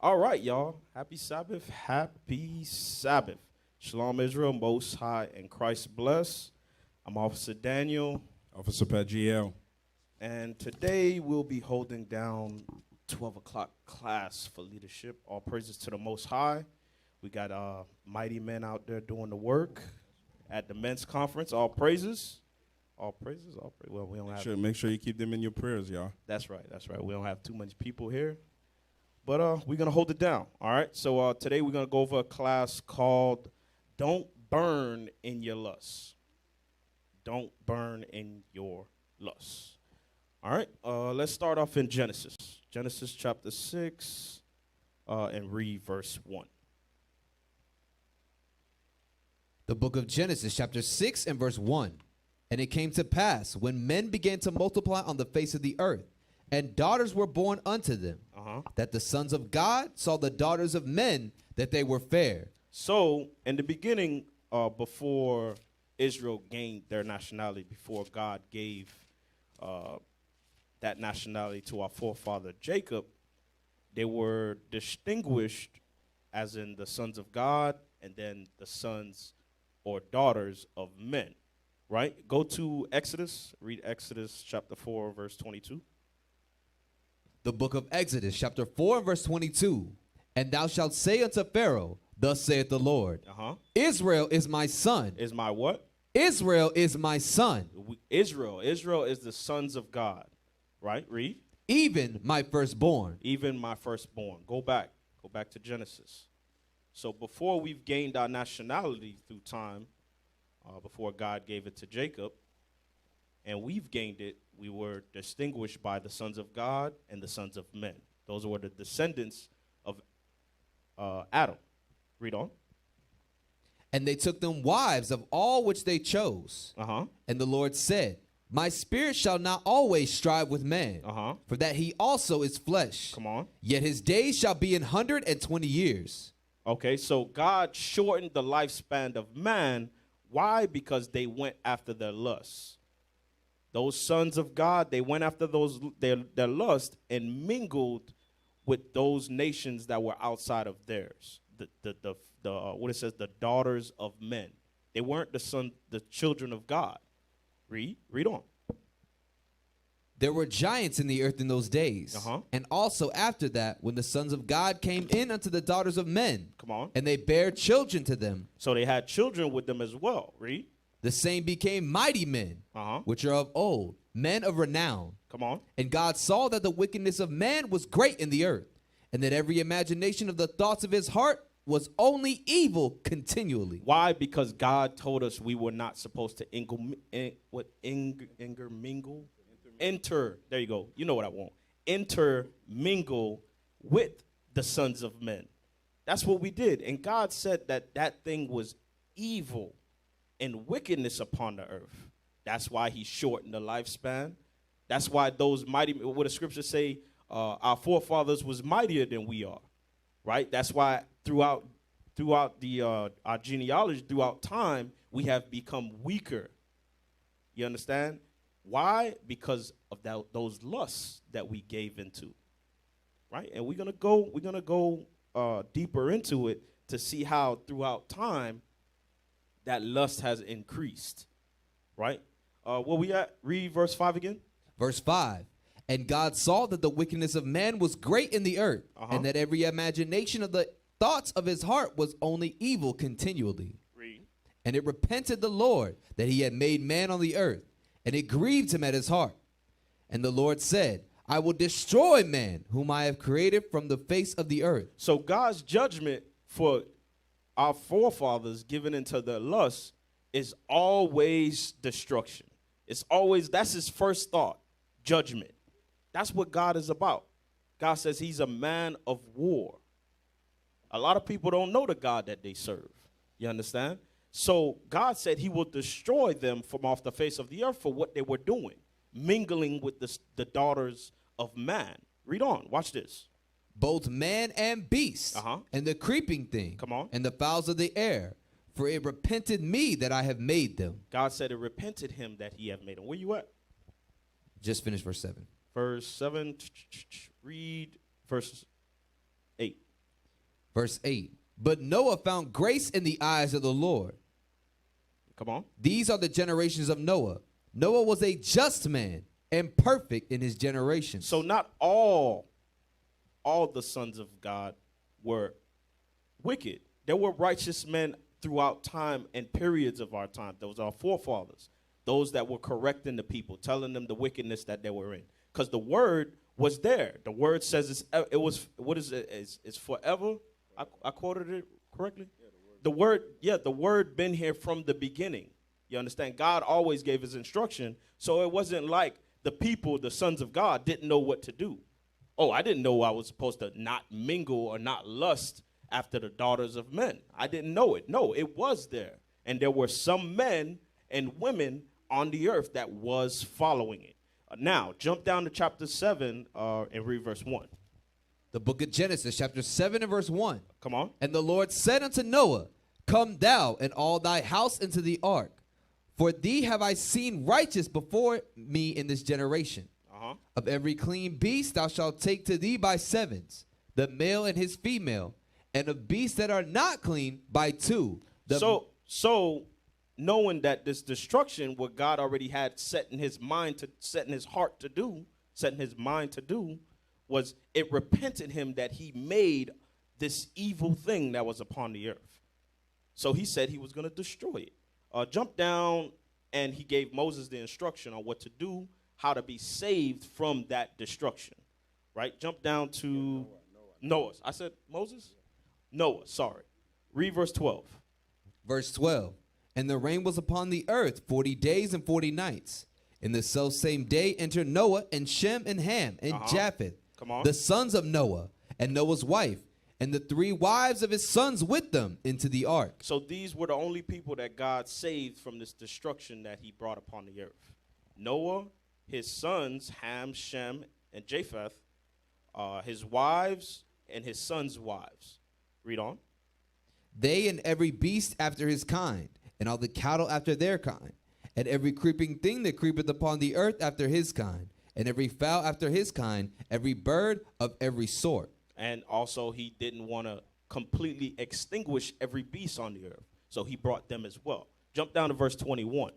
All right, y'all. Happy Sabbath. Happy Sabbath. Shalom, Israel, Most High, and Christ bless. I'm Officer Daniel. Officer Pat GL. And today we'll be holding down 12 o'clock class for leadership. All praises to the Most High. We got mighty men out there doing the work at the men's conference. All praises. All praises. All praises. Well, we don't have. Make sure you keep them in your prayers, y'all. That's right. That's right. We don't have too many people here. But we're going to hold it down, all right? So today we're going to go over a class called Don't Burn in Your Lusts. Don't burn in your lusts. All right, let's start off in Genesis. Genesis chapter 6 and read verse 1. The book of Genesis chapter 6 and verse 1. And it came to pass, when men began to multiply on the face of the earth, and daughters were born unto them, that the sons of God saw the daughters of men, that they were fair. So, in the beginning, before Israel gained their nationality, before God gave that nationality to our forefather Jacob, they were distinguished as in the sons of God and then the sons or daughters of men, right? Go to Exodus, read Exodus chapter 4, verse 22. The book of Exodus, chapter 4, verse 22. And thou shalt say unto Pharaoh, thus saith the Lord, Israel is my son. Is my what? Israel is my son. Israel is the sons of God, right? Read. Even my firstborn. Even my firstborn. Go back to Genesis. So before we've gained our nationality through time, before God gave it to Jacob, and we've gained it, we were distinguished by the sons of God and the sons of men. Those were the descendants of Adam. Read on. And they took them wives of all which they chose. And the Lord said, my spirit shall not always strive with man, for that he also is flesh. Come on. Yet his days shall be 120 years. Okay, so God shortened the lifespan of man. Why? Because they went after their lusts. Those sons of God, they went after their lust and mingled with those nations that were outside of theirs. What it says, the daughters of men. They weren't the children of God. Read on. There were giants in the earth in those days. And also after that, when the sons of God came in unto the daughters of men. Come on. And they bare children to them. So they had children with them as well. Read. The same became mighty men, which are of old, men of renown. Come on. And God saw that the wickedness of man was great in the earth, and that every imagination of the thoughts of his heart was only evil continually. Why? Because God told us we were not supposed to enter. There you go. You know what I want. Intermingle with the sons of men. That's what we did. And God said that thing was evil and wickedness upon the earth. That's why he shortened the lifespan. That's why those mighty, what the scriptures say, our forefathers was mightier than we are, right? That's why throughout our genealogy, throughout time, we have become weaker. You understand? Why? Because of those lusts that we gave into, right? And we're gonna go deeper into it to see how throughout time that lust has increased, right? Where we at? Read verse 5 again. Verse 5. And God saw that the wickedness of man was great in the earth, and that every imagination of the thoughts of his heart was only evil continually. Read. And it repented the Lord that he had made man on the earth, and it grieved him at his heart. And the Lord said, I will destroy man whom I have created from the face of the earth. So God's judgment for our forefathers given into their lust is always destruction. It's always, that's his first thought, judgment. That's what God is about. God says he's a man of war. A lot of people don't know the God that they serve. You understand? So God said he will destroy them from off the face of the earth for what they were doing, mingling with the daughters of man. Read on. Watch this. Both man and beast, and the creeping thing, and the fowls of the air, for it repented me that I have made them. God said it repented him that he have made them. Where you at? Just finish verse 7. Verse 7, read verse 8. Verse 8. But Noah found grace in the eyes of the Lord. Come on. These are the generations of Noah. Noah was a just man and perfect in his generation. So not all the sons of God were wicked. There were righteous men throughout time and periods of our time. Those are our forefathers. Those that were correcting the people, telling them the wickedness that they were in. Because the word was there. The word says it was, what is it? It's forever. I quoted it correctly? The word been here from the beginning. You understand? God always gave his instruction. So it wasn't like the people, the sons of God, didn't know what to do. Oh, I didn't know I was supposed to not mingle or not lust after the daughters of men. I didn't know it. No, it was there. And there were some men and women on the earth that was following it. Now, jump down to chapter 7 and read verse 1. The book of Genesis, chapter 7 and verse 1. Come on. And the Lord said unto Noah, Come thou and all thy house into the ark. For thee have I seen righteous before me in this generation. Of every clean beast thou shalt take to thee by sevens, the male and his female, and of beasts that are not clean by two. So knowing that this destruction, what God already had set in his mind to set in his heart to do, set in his mind to do, was it repented him that he made this evil thing that was upon the earth. So he said he was going to destroy it. Jump down, and he gave Moses the instruction on what to do, how to be saved from that destruction. Right? Jump down to Noah. I said Moses? Noah, sorry. Read verse 12. Verse 12. And the rain was upon the earth 40 days and 40 nights. In the selfsame day entered Noah and Shem and Ham and Japheth, the sons of Noah, and Noah's wife, and the 3 wives of his sons with them into the ark. So these were the only people that God saved from this destruction that he brought upon the earth. Noah, his sons, Ham, Shem, and Japheth, his wives, and his sons' wives. Read on. They and every beast after his kind, and all the cattle after their kind, and every creeping thing that creepeth upon the earth after his kind, and every fowl after his kind, every bird of every sort. And also he didn't want to completely extinguish every beast on the earth, so he brought them as well. Jump down to verse 21.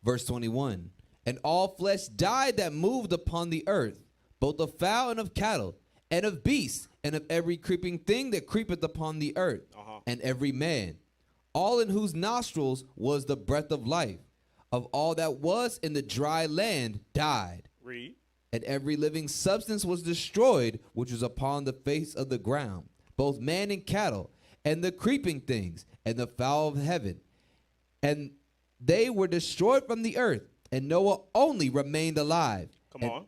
Verse 21. And all flesh died that moved upon the earth, both of fowl and of cattle, and of beasts, and of every creeping thing that creepeth upon the earth, and every man, all in whose nostrils was the breath of life, of all that was in the dry land died. Read. And every living substance was destroyed, which was upon the face of the ground, both man and cattle, and the creeping things, and the fowl of heaven. And they were destroyed from the earth, and Noah only remained alive,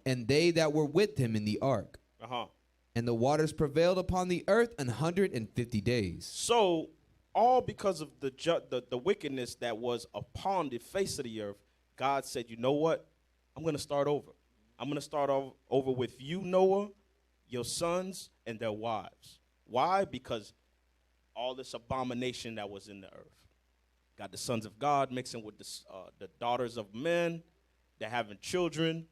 and they that were with him in the ark. And the waters prevailed upon the earth 150 days. So, all because of the wickedness that was upon the face of the earth, God said, you know what? I'm going to start over. I'm going to start over with you, Noah, your sons, and their wives. Why? Because all this abomination that was in the earth. Got the sons of God mixing with the daughters of men. They're having children.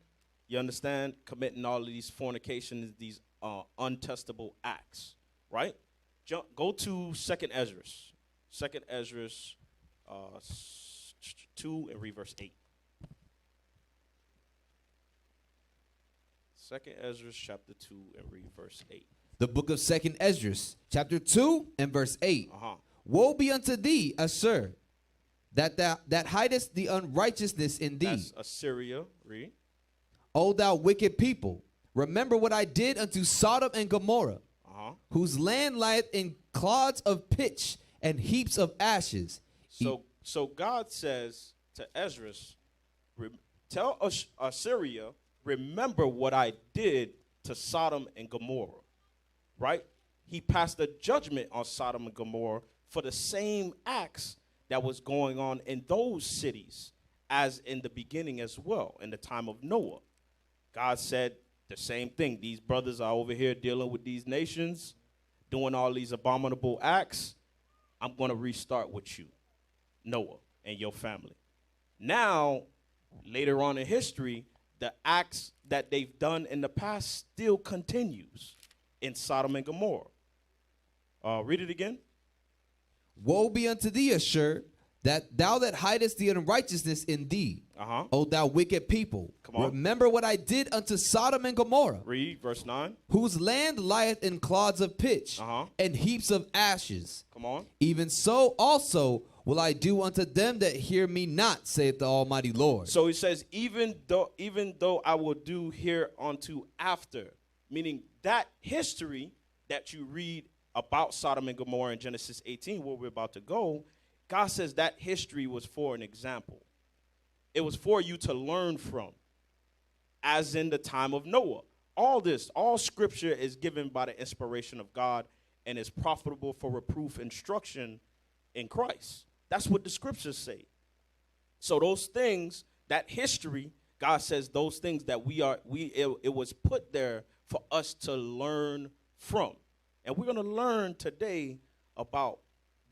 You understand? Committing all of these fornications, these untestable acts, right? Go to 2nd Ezra. 2nd Ezra 2 and read verse 8. 2nd Ezra chapter 2 and read verse 8. The book of 2nd Ezra, chapter 2 and verse 8. Woe be unto thee, Assur, that hidest the unrighteousness in thee. That's Assyria. Read. O thou wicked people, remember what I did unto Sodom and Gomorrah, whose land lieth in clods of pitch and heaps of ashes. So God says to Ezra, tell Assyria, remember what I did to Sodom and Gomorrah, right? He passed a judgment on Sodom and Gomorrah for the same acts that was going on in those cities as in the beginning as well, in the time of Noah. God said the same thing. These brothers are over here dealing with these nations, doing all these abominable acts. I'm going to restart with you, Noah, and your family. Now, later on in history, the acts that they've done in the past still continues in Sodom and Gomorrah. Read it again. Woe be unto thee, Ashur, that thou that hidest the unrighteousness in thee, O thou wicked people. Come on. Remember what I did unto Sodom and Gomorrah, Read verse 9. whose land lieth in clods of pitch and heaps of ashes. Come on. Even so also will I do unto them that hear me not, saith the Almighty Lord. So he says, even though I will do hereunto after, meaning that history that you read about Sodom and Gomorrah in Genesis 18, where we're about to go, God says that history was for an example. It was for you to learn from, as in the time of Noah. All scripture is given by the inspiration of God and is profitable for reproof, instruction in Christ. That's what the scriptures say. So those things, that history, God says those things that it was put there for us to learn from. And we're going to learn today about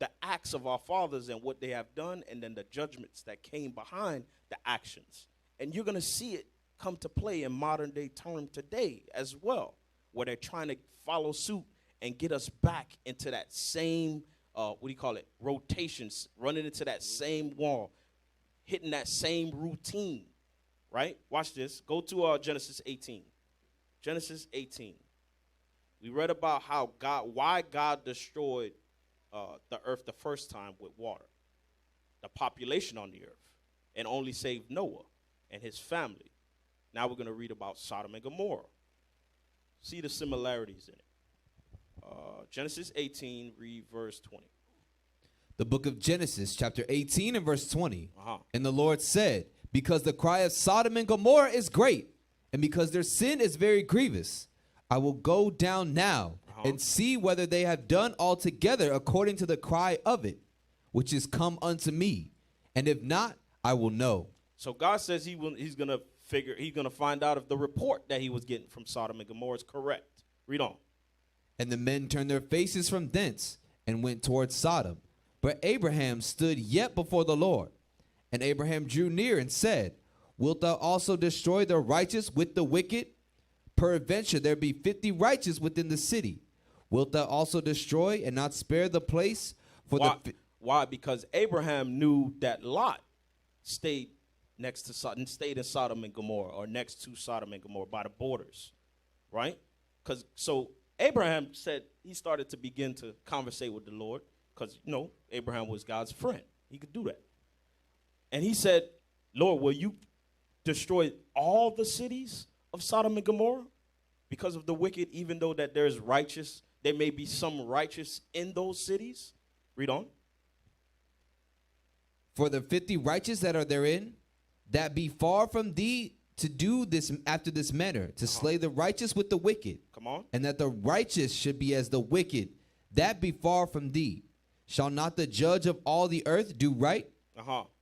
the acts of our fathers and what they have done, and then the judgments that came behind the actions. And you're going to see it come to play in modern day term today as well, where they're trying to follow suit and get us back into that same, rotations, running into that same wall, hitting that same routine, right? Watch this. Go to Genesis 18. Genesis 18. We read about why God destroyed the earth the first time with water, the population on the earth, and only saved Noah and his family. Now we're going to read about Sodom and Gomorrah. See the similarities in it. Genesis 18, read verse 20. The book of Genesis, chapter 18 and verse 20. And the Lord said, because the cry of Sodom and Gomorrah is great, and because their sin is very grievous, I will go down now and see whether they have done altogether according to the cry of it, which is come unto me. And if not, I will know. So God says he's going to find out if the report that he was getting from Sodom and Gomorrah is correct. Read on. And the men turned their faces from thence and went towards Sodom. But Abraham stood yet before the Lord. And Abraham drew near and said, wilt thou also destroy the righteous with the wicked? Peradventure there be 50 righteous within the city. Wilt thou also destroy and not spare the place? Why? Because Abraham knew that Lot stayed in Sodom and Gomorrah, or next to Sodom and Gomorrah by the borders, right? So Abraham said he started to begin to conversate with the Lord, because Abraham was God's friend. He could do that. And he said, Lord, will you destroy all the cities of Sodom and Gomorrah because of the wicked, even though that there may be some righteous in those cities? Read on. For the 50 righteous that are therein, that be far from thee to do this after this manner, to slay the righteous with the wicked. Come on. And that the righteous should be as the wicked, that be far from thee. Shall not the judge of all the earth do right?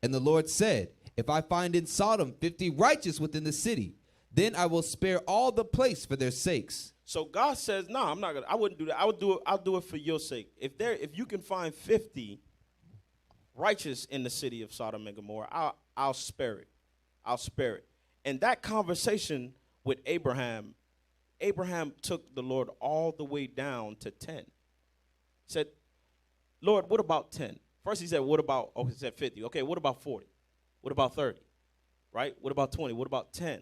And the Lord said, if I find in Sodom 50 righteous within the city, then I will spare all the place for their sakes. So God says, no, I'm not gonna. I wouldn't do that. I'll do it for your sake. If you can find 50 righteous in the city of Sodom and Gomorrah, I'll spare it. I'll spare it. And that conversation with Abraham took the Lord all the way down to 10. He said, Lord, what about 10? First he said, he said 50. Okay, what about 40? What about 30? Right? What about 20? What about 10?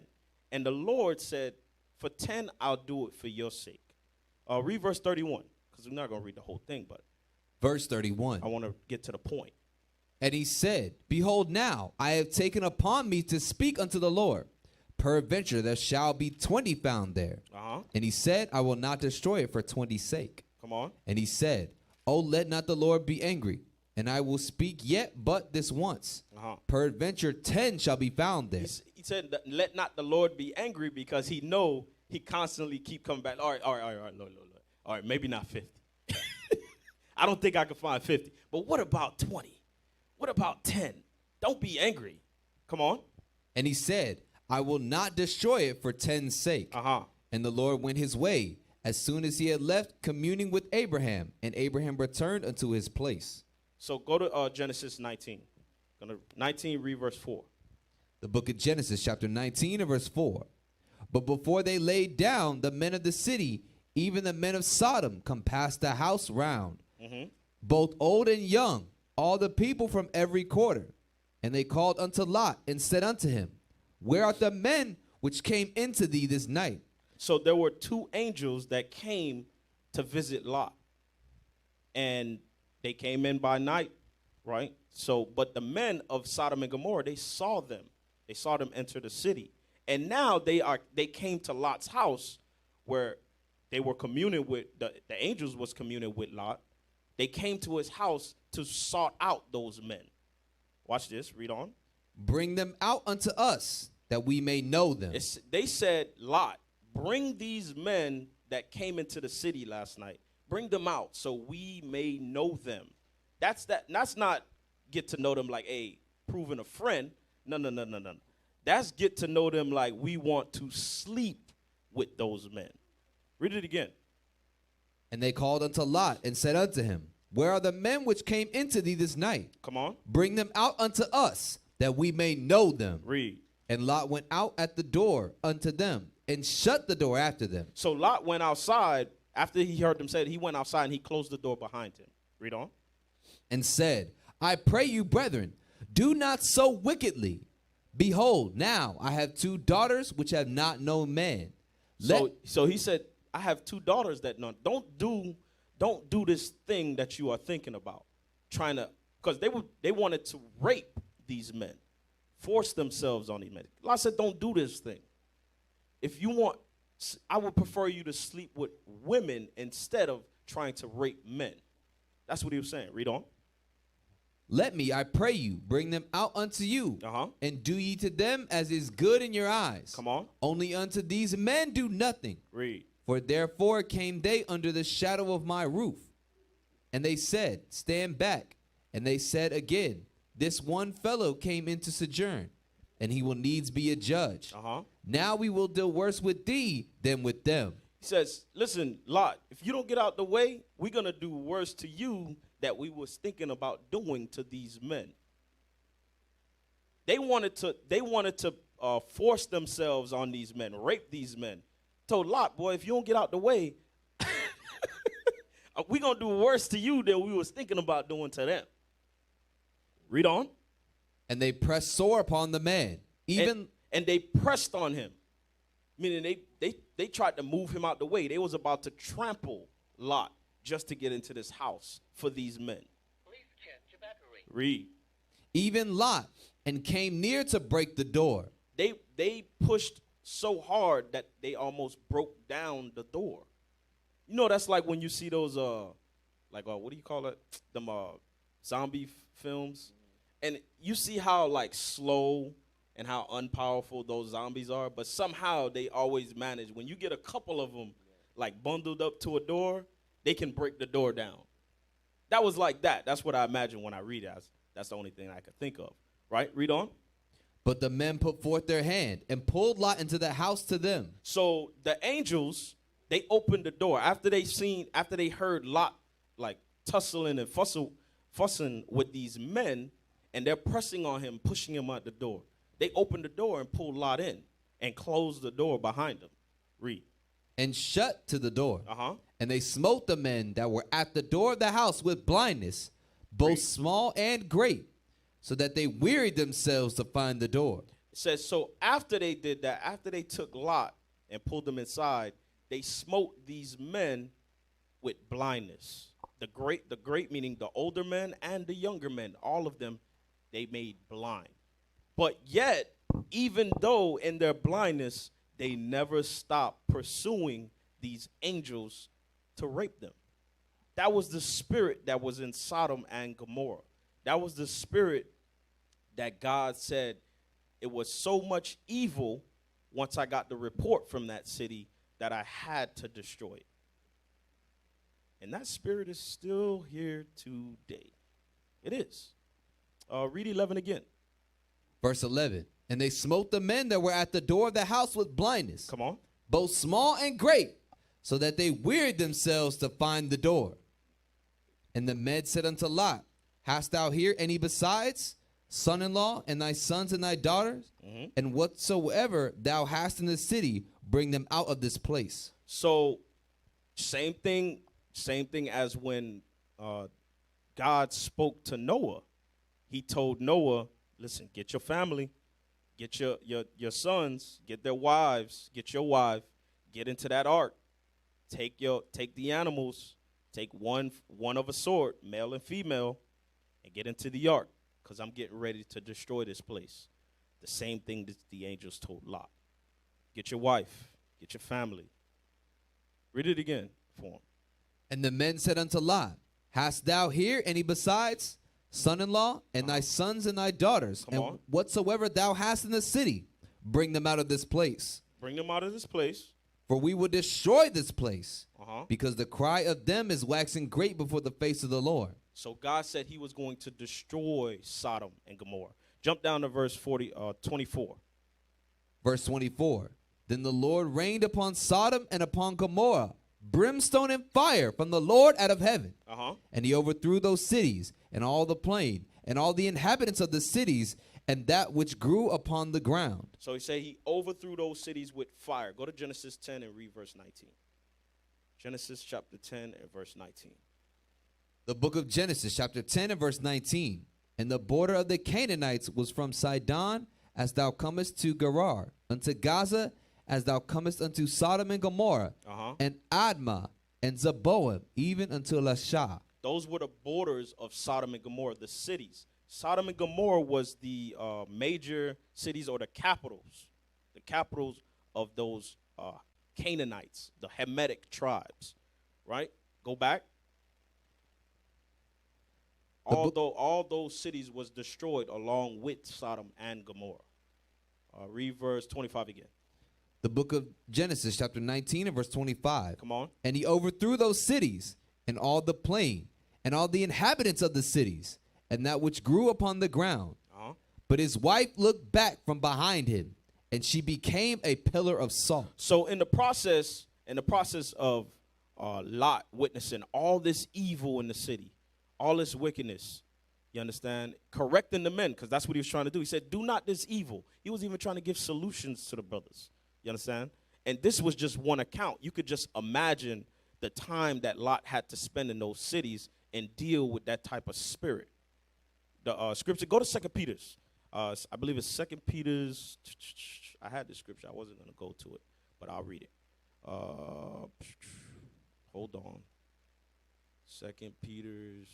And the Lord said, for 10, I'll do it for your sake. Read verse 31, because we're not going to read the whole thing, but verse 31. I want to get to the point. And he said, behold, now I have taken upon me to speak unto the Lord. Peradventure there shall be 20 found there. And he said, I will not destroy it for 20's sake. Come on. And he said, oh, let not the Lord be angry, and I will speak yet but this once. Peradventure 10 shall be found there. He said, let not the Lord be angry, because he constantly keep coming back. All right, Lord. All right, maybe not 50. I don't think I can find 50. But what about 20? What about 10? Don't be angry. Come on. And he said, I will not destroy it for 10's sake. And the Lord went his way as soon as he had left communing with Abraham, and Abraham returned unto his place. So go to Genesis 19. 19, read verse 4. The book of Genesis, chapter 19 and verse 4. But before they laid down, the men of the city even the men of Sodom compassed the house round, both old and young, all the people from every quarter. And they called unto Lot and said unto him, where are the men which came into thee this night? So there were two angels that came to visit Lot. And they came in by night, right? So, but the men of Sodom and Gomorrah, they saw them. They saw them enter the city. And now they came to Lot's house where they were communing with, the angels was communing with Lot. They came to his house to sort out those men. Watch this, read on. Bring them out unto us, that we may know them. They said, Lot, bring these men that came into the city last night. Bring them out so we may know them. That's not get to know them like, hey, proving a friend. No. That's get to know them like we want to sleep with those men. Read it again. And they called unto Lot and said unto him, where are the men which came into thee this night? Come on. Bring them out unto us, that we may know them. Read. And Lot went out at the door unto them, and shut the door after them. So Lot went outside. After he heard them say it, he went outside and he closed the door behind him. Read on. And said, I pray you, brethren, do not so wickedly. Behold, now I have two daughters which have not known man. So he said, I have two daughters that know. Don't do this thing that you are thinking about. Trying to, because they wanted to rape these men, force themselves on these men. Lot said, don't do this thing. If you want, I would prefer you to sleep with women instead of trying to rape men. That's what he was saying. Read on. Let me, I pray you, bring them out unto you, and do ye to them as is good in your eyes. Come on. Only unto these men do nothing. Read. For therefore came they under the shadow of my roof. And they said, stand back. And they said again, this one fellow came into sojourn, and he will needs be a judge. Now we will deal worse with thee than with them. He says, listen, Lot, if you don't get out the way, we're going to do worse to you that we was thinking about doing to these men. They wanted to force themselves on these men, rape these men. Told Lot, boy, if you don't get out the way, we're going to do worse to you than we was thinking about doing to them. Read on. And they pressed sore upon the man, and they pressed on him, meaning they tried to move him out the way. They was about to trample Lot just to get into this house for these men. Please check your battery. Read. Even Lot, and came near to break the door. They pushed so hard that they almost broke down the door. You know, that's like when you see those what do you call it? Them zombie films. And you see how like slow and how unpowerful those zombies are, but somehow they always manage. When you get a couple of them like bundled up to a door, they can break the door down. That was like that. That's what I imagine when I read it. That's the only thing I could think of. Right? Read on. But the men put forth their hand and pulled Lot into the house to them. So the angels, they opened the door after they heard Lot like tussling and fussing with these men, and they're pressing on him, pushing him out the door. They opened the door and pulled Lot in and closed the door behind him. Read. And shut to the door. Uh-huh. And they smote the men that were at the door of the house with blindness, both small and great, so that they wearied themselves to find the door. It says, so after they did that, after they took Lot and pulled them inside, they smote these men with blindness. The great meaning the older men and the younger men, all of them, they made blind. But yet, even though in their blindness, they never stopped pursuing these angels to rape them. That was the spirit that was in Sodom and Gomorrah. That was the spirit that God said it was so much evil once I got the report from that city that I had to destroy it. And that spirit is still here today. It is. Read 11 again. Verse 11. And they smote the men that were at the door of the house with blindness. Come on. Both small and great, so that they wearied themselves to find the door. And the men said unto Lot, hast thou here any besides, son-in-law, and thy sons and thy daughters? And whatsoever thou hast in the city, bring them out of this place. So Same thing as when God spoke to Noah. He told Noah, listen, get your family, get your sons, get their wives, get your wife, get into that ark. Take the animals, take one of a sort, male and female, and get into the ark, because I'm getting ready to destroy this place. The same thing that the angels told Lot. Get your wife, get your family. Read it again for him. And the men said unto Lot, Hast thou here any besides son-in-law, and thy sons and thy daughters, Come on. whatsoever thou hast in the city, bring them out of this place. Bring them out of this place. For we will destroy this place, Uh-huh. because the cry of them is waxing great before the face of the Lord. So God said he was going to destroy Sodom and Gomorrah. Jump down to verse 24. Verse 24, Then the Lord rained upon Sodom and upon Gomorrah brimstone and fire from the Lord out of heaven. Uh-huh. And he overthrew those cities and all the plain and all the inhabitants of the cities and that which grew upon the ground. So he said he overthrew those cities with fire. Go to Genesis 10 and read verse 19. Genesis chapter 10 and verse 19. The book of Genesis, chapter 10 and verse 19. And the border of the Canaanites was from Sidon, as thou comest to Gerar, unto Gaza, as thou comest unto Sodom and Gomorrah, Uh-huh. and Admah, and Zeboim, even unto Lashah. Those were the borders of Sodom and Gomorrah, the cities. Sodom and Gomorrah was the major cities, or the capitals of those Canaanites, the Hamitic tribes, right? Go back. All those cities was destroyed along with Sodom and Gomorrah. Read verse 25 again. The book of Genesis, chapter 19 and verse 25. Come on. And he overthrew those cities, and all the plain, and all the inhabitants of the cities, and that which grew upon the ground. Uh-huh. But his wife looked back from behind him, and she became a pillar of salt. So in the process of Lot witnessing all this evil in the city, all this wickedness, you understand, correcting the men, because that's what he was trying to do. He said, do not this evil. He was even trying to give solutions to the brothers. You understand? And this was just one account. You could just imagine the time that Lot had to spend in those cities and deal with that type of spirit. The scripture, go to 2 Peter's. I believe it's 2 Peter's. I had the scripture. I wasn't going to go to it, but I'll read it. Hold on. 2 Peter's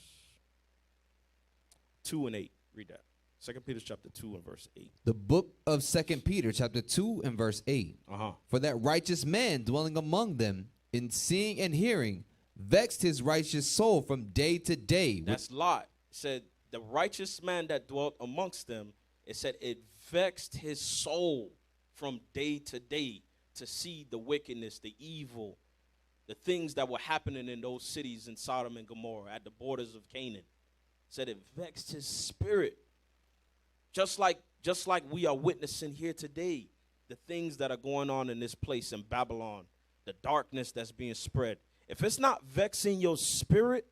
2 and 8. Read that. 2 Peter's chapter 2 and verse 8. The book of 2 Peter, chapter 2 and verse 8. Uh-huh. For that righteous man dwelling among them, in seeing and hearing, vexed his righteous soul from day to day. That's Lot. It said, the righteous man that dwelt amongst them, it said it vexed his soul from day to day to see the wickedness, the evil, the things that were happening in those cities in Sodom and Gomorrah at the borders of Canaan. Said it vexed his spirit. Just like we are witnessing here today, the things that are going on in this place in Babylon, the darkness that's being spread. If it's not vexing your spirit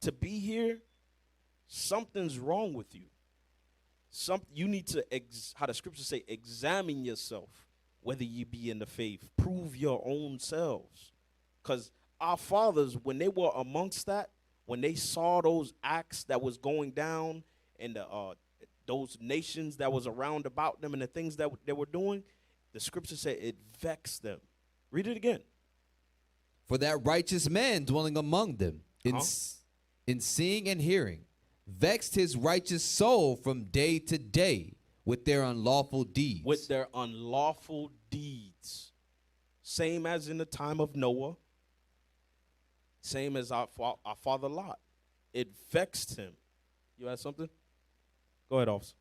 to be here, something's wrong with you. You need to, how the scriptures say, examine yourself, whether you be in the faith. Prove your own selves. Because our fathers, when they were amongst that, when they saw those acts that was going down and those nations that was around about them and the things that they were doing, the scripture said it vexed them. Read it again. For that righteous man dwelling among them, in seeing and hearing, vexed his righteous soul from day to day with their unlawful deeds. With their unlawful deeds. Same as in the time of Noah. Same as our father Lot. It vexed him. You had something? Go ahead, officer.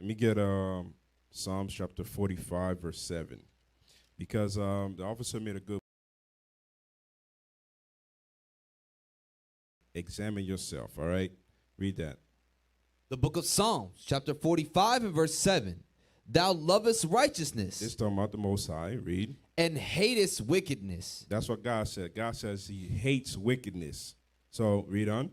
Let me get Psalms chapter 45, verse 7. Because the officer made a good examine yourself, all right? Read that. The book of Psalms, chapter 45 and verse 7. Thou lovest righteousness This talking about the Most High. Read. and hatest wickedness. That's what God said. God says he hates wickedness. So read on.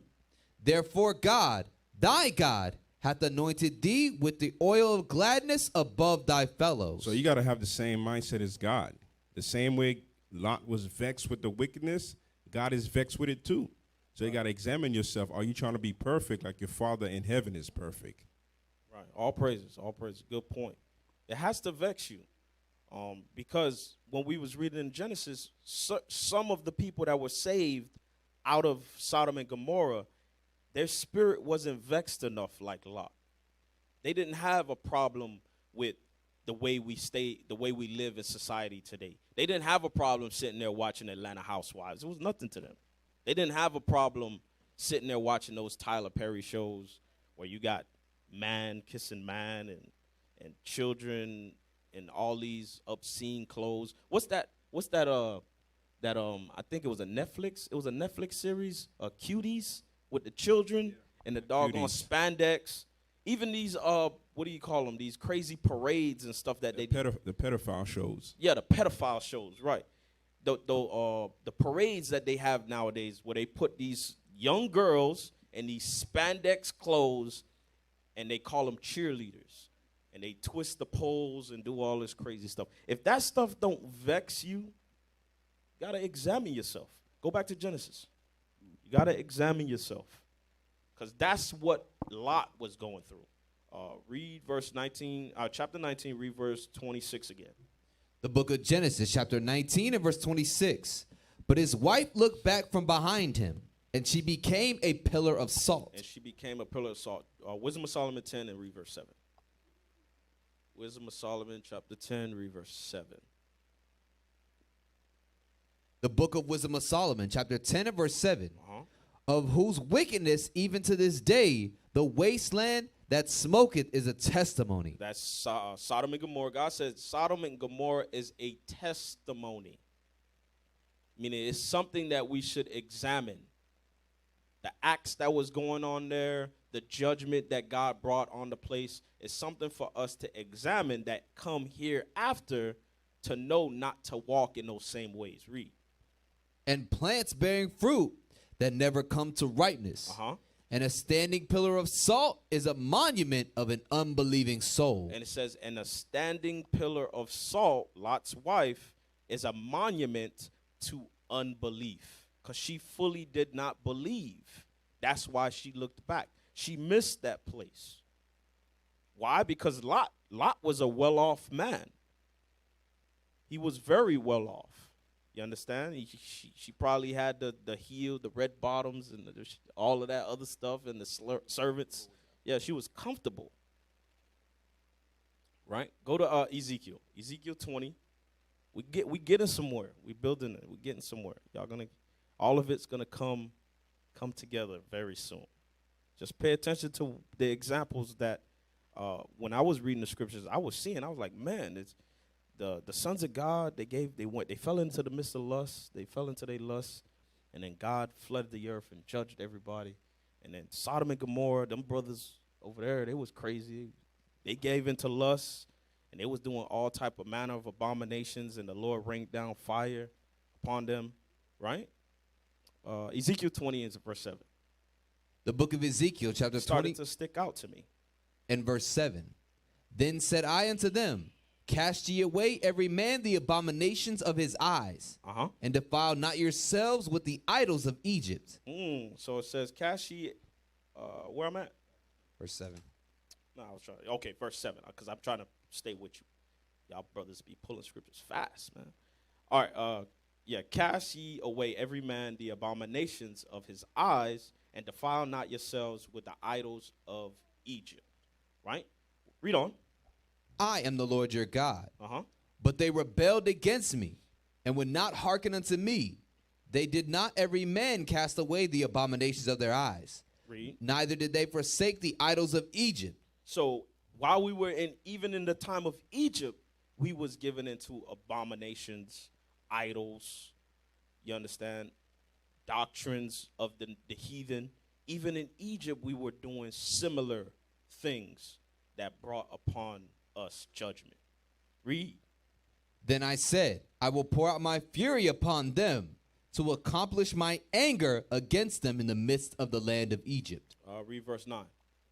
Therefore God, thy God, hath anointed thee with the oil of gladness above thy fellows. So you got to have the same mindset as God. The same way Lot was vexed with the wickedness, God is vexed with it too. So you got to examine yourself. Are you trying to be perfect like your Father in heaven is perfect? Right. All praises. All praises. Good point. It has to vex you. Because when we was reading in Genesis, some of the people that were saved out of Sodom and Gomorrah, their spirit wasn't vexed enough like Lot. They didn't have a problem with the way we live in society today. They didn't have a problem sitting there watching Atlanta Housewives. It was nothing to them. They didn't have a problem sitting there watching those Tyler Perry shows where you got man kissing man and children in all these obscene clothes. What's that I think it was a Netflix series, Cuties, with the children and the doggone Cuties. spandex. Even these what do you call them? These crazy parades and stuff that The they pedophile shows. Yeah, the pedophile shows, right. The parades that they have nowadays where they put these young girls in these spandex clothes and they call them cheerleaders. And they twist the poles and do all this crazy stuff. If that stuff don't vex you, you got to examine yourself. Go back to Genesis. You got to examine yourself. Because that's what Lot was going through. Read verse 19, chapter 19, read verse 26 again. The book of Genesis, chapter 19 and verse 26. But his wife looked back from behind him, and she became a pillar of salt. And she became a pillar of salt. Wisdom of Solomon 10 and read verse 7. Wisdom of Solomon, chapter 10, read verse 7. The book of Wisdom of Solomon, chapter 10 and verse 7. Uh-huh. Of whose wickedness even to this day the wasteland that smoketh is a testimony. That's Sodom and Gomorrah. God said Sodom and Gomorrah is a testimony. Meaning it's something that we should examine. The acts that was going on there, the judgment that God brought on the place is something for us to examine that come here after to know not to walk in those same ways. Read. And plants bearing fruit that never come to ripeness. Uh-huh. And a standing pillar of salt is a monument of an unbelieving soul. And it says, and a standing pillar of salt, Lot's wife, is a monument to unbelief. Because she fully did not believe. That's why she looked back. She missed that place. Why? Because Lot was a well-off man. He was very well off. You understand? She probably had the heel, the red bottoms, and all of that other stuff, and the servants. Yeah, she was comfortable. Right? Go to Ezekiel. Ezekiel 20. We getting somewhere. We building it. We getting somewhere. All of it's gonna come together very soon. Just pay attention to the examples that when I was reading the scriptures, I was seeing. I was like, man, it's the sons of God. They fell into the midst of lust. They fell into their lust, and then God flooded the earth and judged everybody. And then Sodom and Gomorrah, them brothers over there, they was crazy. They gave into lust, and they was doing all type of manner of abominations, and the Lord rained down fire upon them. Right? Ezekiel 20 is verse 7. The book of Ezekiel, chapter 20 Started to stick out to me. and verse 7. Then said I unto them, cast ye away every man the abominations of his eyes, Uh-huh. and defile not yourselves with the idols of Egypt. So it says, cast ye, where I'm at? Verse 7. No, I was trying. Okay, verse 7, because I'm trying to stay with you. Y'all brothers be pulling scriptures fast, man. All right, cast ye away every man the abominations of his eyes, and defile not yourselves with the idols of Egypt. Right? Read on. I am the Lord your God. Uh-huh. But they rebelled against me, and would not hearken unto me. They did not every man cast away the abominations of their eyes. Read. Neither did they forsake the idols of Egypt. So while we were even in the time of Egypt, we was given into abominations, idols, you understand, doctrines of the heathen. Even in Egypt, we were doing similar things that brought upon us judgment. Read. Then I said, I will pour out my fury upon them to accomplish my anger against them in the midst of the land of Egypt. Read verse 9.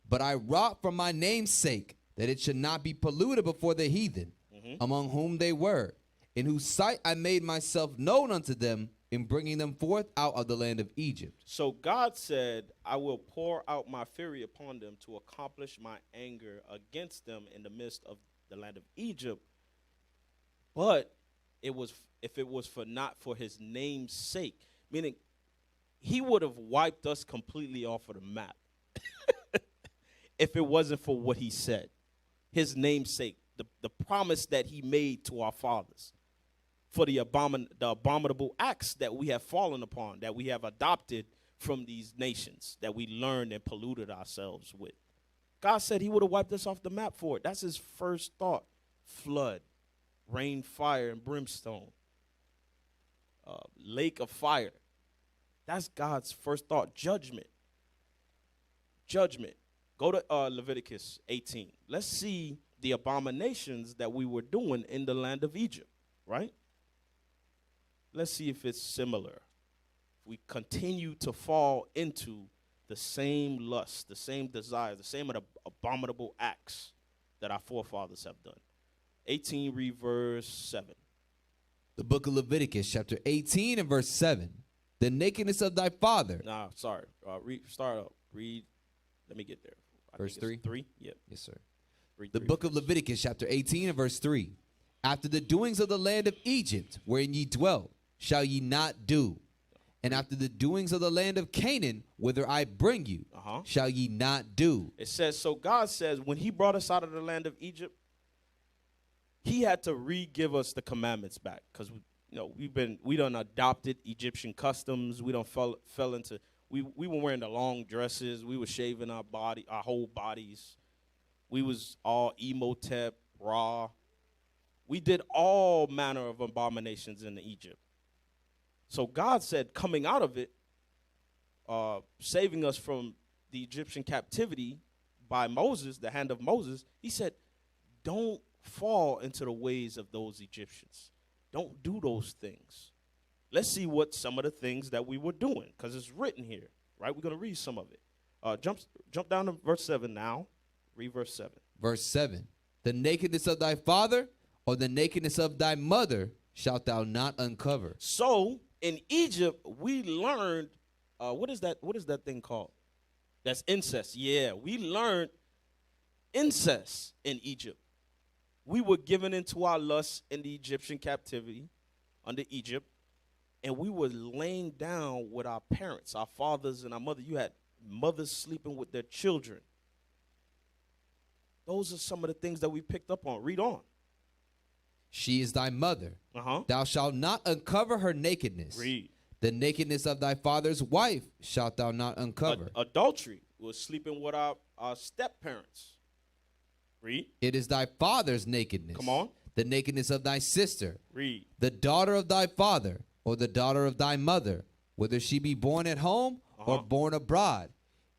But I wrought for my name's sake that it should not be polluted before the heathen, among whom they were, in whose sight I made myself known unto them in bringing them forth out of the land of Egypt. So God said, I will pour out my fury upon them to accomplish my anger against them in the midst of the land of Egypt. But if it was for not for his name's sake, meaning he would have wiped us completely off of the map if it wasn't for what he said, his name's sake, the promise that he made to our fathers, for the abominable acts that we have fallen upon, that we have adopted from these nations, that we learned and polluted ourselves with. God said he would have wiped us off the map for it. That's his first thought. Flood, rain, fire, and brimstone, lake of fire. That's God's first thought. Judgment. Judgment. Go to Leviticus 18. Let's see the abominations that we were doing in the land of Egypt, right? Let's see if it's similar. If we continue to fall into the same lust, the same desire, the same abominable acts that our forefathers have done. 18, read verse 7. The book of Leviticus, chapter 18 and verse 7. The nakedness of thy father. Nah, sorry. Start up. Read. Let me get there. Verse 3? 3? Yep. Yes, sir. Read The 3 book of first. Leviticus, chapter 18 and verse 3. After the doings of the land of Egypt, wherein ye dwell, shall ye not do. And after the doings of the land of Canaan, whither I bring you, shall ye not do. It says, so God says, when he brought us out of the land of Egypt, he had to re-give us the commandments back, because we done adopted Egyptian customs. We done fell into, we were wearing the long dresses. We were shaving our whole bodies. We was all Emotep, raw. We did all manner of abominations in Egypt. So God said, coming out of it, saving us from the Egyptian captivity by Moses, the hand of Moses, he said, don't fall into the ways of those Egyptians. Don't do those things. Let's see what some of the things that we were doing, because it's written here, right? We're going to read some of it. Jump down to verse 7 now. Read verse 7. Verse 7. The nakedness of thy father or the nakedness of thy mother shalt thou not uncover. So in Egypt, we learned, what is that thing called? That's incest. Yeah, we learned incest in Egypt. We were given into our lusts in the Egyptian captivity under Egypt, and we were laying down with our parents, our fathers and our mother. You had mothers sleeping with their children. Those are some of the things that we picked up on. Read on. She is thy mother. Thou shalt not uncover her nakedness. Read. The nakedness of thy father's wife shalt thou not uncover. Adultery was sleeping with our step-parents. Read. It is thy father's nakedness. Come on. The nakedness of thy sister. Read. The daughter of thy father or the daughter of thy mother, whether she be born at home or born abroad,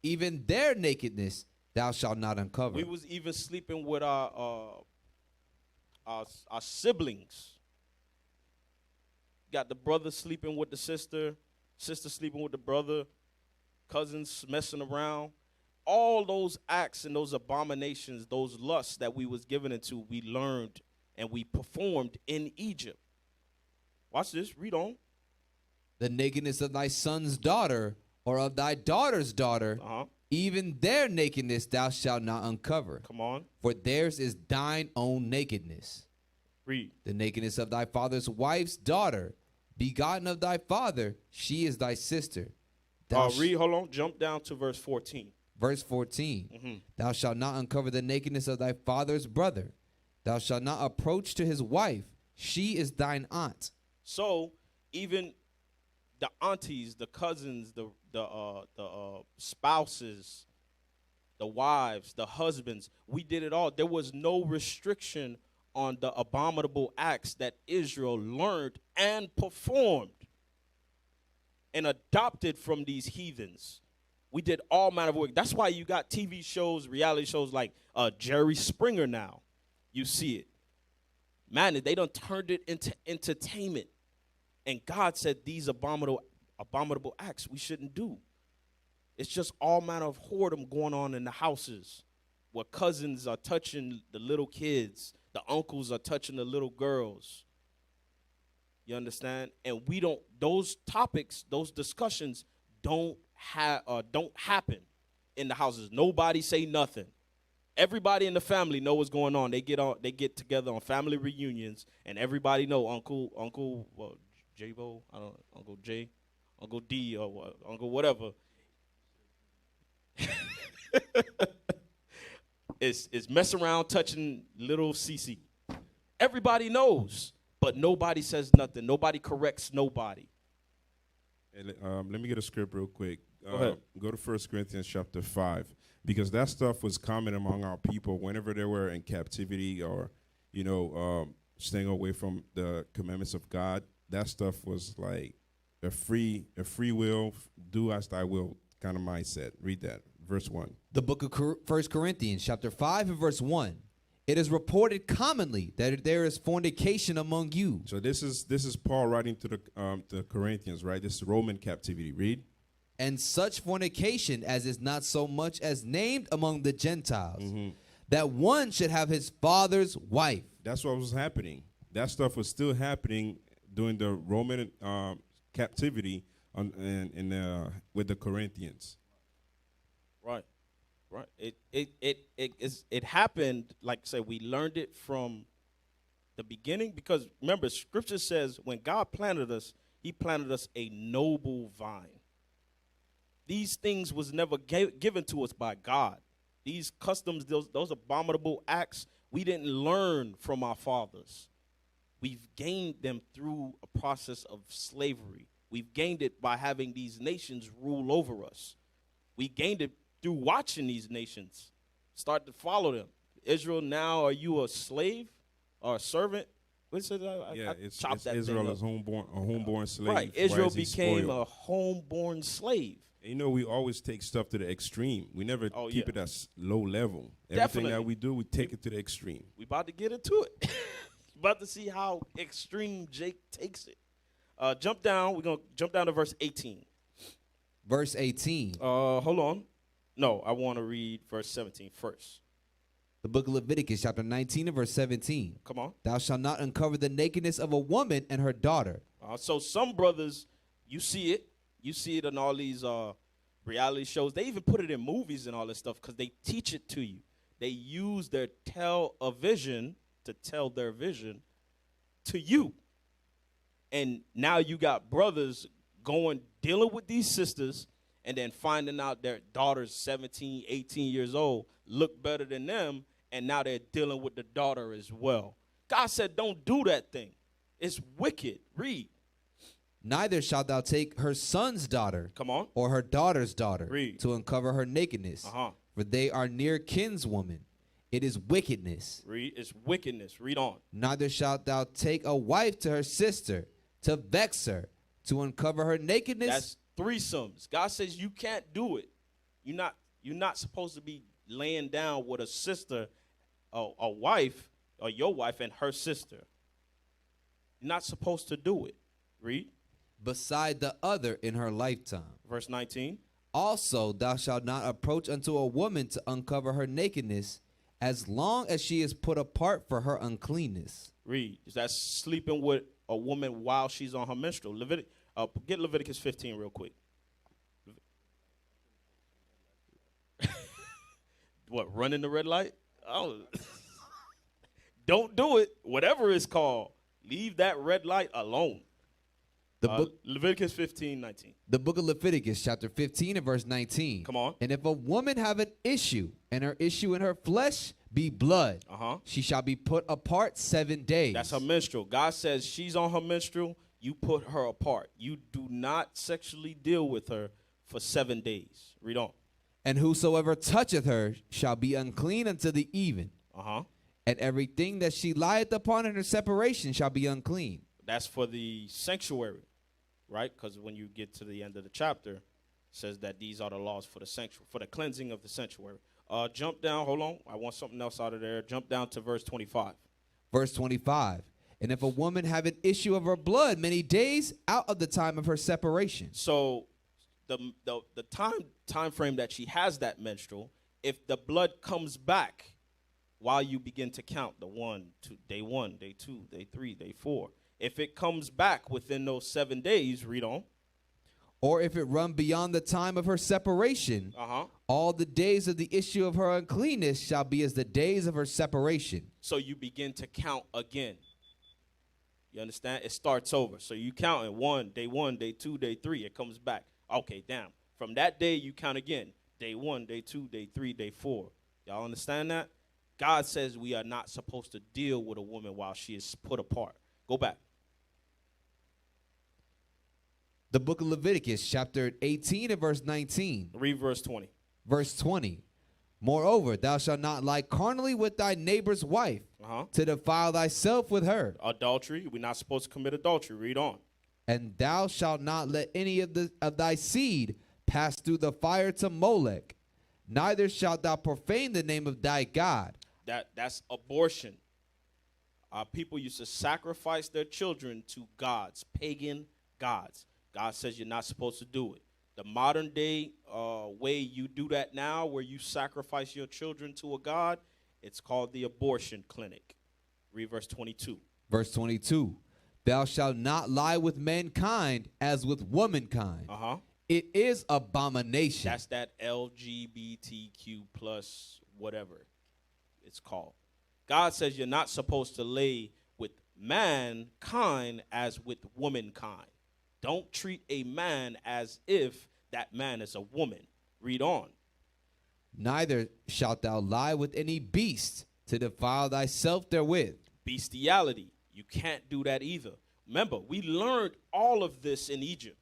even their nakedness thou shalt not uncover. We was even sleeping with our siblings. Got the brother sleeping with the sister sleeping with the brother, cousins messing around. All those acts and those abominations, those lusts that we was given into, we learned and we performed in Egypt. Watch this. Read on. The nakedness of thy son's daughter or of thy daughter's daughter, even their nakedness thou shalt not uncover. Come on. For theirs is thine own nakedness. Read. The nakedness of thy father's wife's daughter, begotten of thy father, she is thy sister. Read, hold on. Jump down to verse 14. Verse 14. Thou shalt not uncover the nakedness of thy father's brother. Thou shalt not approach to his wife. She is thine aunt. So even the aunties, the cousins, the spouses, the wives, the husbands, we did it all. There was no restriction on the abominable acts that Israel learned and performed and adopted from these heathens. We did all manner of work. That's why you got TV shows, reality shows like Jerry Springer now. You see it. Man, they done turned it into entertainment. And God said these abominable acts we shouldn't do. It's just all manner of whoredom going on in the houses where cousins are touching the little kids. The uncles are touching the little girls. You understand? And we don't. Those topics, those discussions, don't happen in the houses. Nobody say nothing. Everybody in the family know what's going on. They get together on family reunions, and everybody know Uncle J-Bo, I don't know, Uncle J, Uncle D, or what, Uncle whatever. It's mess around touching little CC. Everybody knows, but nobody says nothing. Nobody corrects nobody. And, let me get a script real quick. Go ahead. Go to 1 Corinthians chapter 5, because that stuff was common among our people whenever they were in captivity or, staying away from the commandments of God. That stuff was like a free will, do as thy will kind of mindset. Read that, verse 1. The book of 1 Corinthians, chapter 5 and verse 1. It is reported commonly that there is fornication among you. So this is Paul writing to the Corinthians, right? This is Roman captivity. Read. And such fornication as is not so much as named among the Gentiles, that one should have his father's wife. That's what was happening. That stuff was still happening during the Roman captivity with the Corinthians. Right. It happened, like I said, we learned it from the beginning, because remember, Scripture says when God planted us, he planted us a noble vine. These things was never given to us by God. These customs, those abominable acts, we didn't learn from our fathers. We've gained them through a process of slavery. We've gained it by having these nations rule over us. We gained it through watching these nations start to follow them. Israel, now are you a slave or a servant? What's it? It's Israel is a homeborn slave. Right, Israel became a homeborn slave. And we always take stuff to the extreme. We never keep it at low level. Everything Definitely. that we do, we take it to the extreme. We about to get into it. About to see how extreme Jake takes it. Jump down. We're going to jump down to verse 18. Verse 18. Hold on. No, I want to read verse 17 first. The book of Leviticus, chapter 19 and verse 17. Come on. Thou shalt not uncover the nakedness of a woman and her daughter. So some brothers, you see it. You see it in all these reality shows. They even put it in movies and all this stuff because they teach it to you. They use their television to tell their vision to you. And now you got brothers dealing with these sisters, and then finding out their daughters 17, 18 years old look better than them, and now they're dealing with the daughter as well. God said, don't do that thing. It's wicked. Read. Neither shalt thou take her son's daughter, Come on. or her daughter's daughter, Read. to uncover her nakedness, for they are near kinswoman. It is wickedness. Read. It's wickedness. Read on. Neither shalt thou take a wife to her sister, to vex her, to uncover her nakedness. That's threesomes. God says you can't do it. You're not supposed to be laying down with a sister, a wife, or your wife and her sister. You're not supposed to do it. Read. Beside the other in her lifetime. Verse 19. Also thou shalt not approach unto a woman to uncover her nakedness, as long as she is put apart for her uncleanness. Read. That's sleeping with a woman while she's on her menstrual. Get Leviticus 15 real quick. What, running the red light? Oh. Don't do it. Whatever it's called. Leave that red light alone. Leviticus 15:19. The book of Leviticus, chapter 15 and verse 19. Come on. And if a woman have an issue, and her issue in her flesh be blood, she shall be put apart 7 days. That's her menstrual. God says she's on her menstrual. You put her apart. You do not sexually deal with her for 7 days. Read on. And whosoever toucheth her shall be unclean unto the even. And everything that she lieth upon in her separation shall be unclean. That's for the sanctuary, right? Because when you get to the end of the chapter, it says that these are the laws for the sanctuary, for the cleansing of the sanctuary. Jump down. Hold on. I want something else out of there. Jump down to verse 25. Verse 25. And if a woman have an issue of her blood many days out of the time of her separation. So the time frame that she has that menstrual, if the blood comes back while you begin to count day 1, day 2, day 3, day 4, If it comes back within those 7 days, read on. Or if it run beyond the time of her separation, all the days of the issue of her uncleanness shall be as the days of her separation. So you begin to count again. You understand? It starts over. So you count in 1, day 2, day 3. It comes back. Okay, damn. From that day, you count again. Day 1, day 2, day 3, day 4. Y'all understand that? God says we are not supposed to deal with a woman while she is put apart. Go back. The book of Leviticus, chapter 18 and verse 19. Read verse 20. Verse 20. Moreover, thou shalt not lie carnally with thy neighbor's wife, to defile thyself with her. Adultery. We're not supposed to commit adultery. Read on. And thou shalt not let any of thy seed pass through the fire to Molech. Neither shalt thou profane the name of thy God. That's abortion. People used to sacrifice their children to gods, pagan gods. God says you're not supposed to do it. The modern day way you do that now, where you sacrifice your children to a god, it's called the abortion clinic. Read verse 22. Verse 22. Thou shalt not lie with mankind as with womankind. It is abomination. That's that LGBTQ plus whatever it's called. God says you're not supposed to lay with mankind as with womankind. Don't treat a man as if that man is a woman. Read on. Neither shalt thou lie with any beast to defile thyself therewith. Bestiality. You can't do that either. Remember, we learned all of this in Egypt.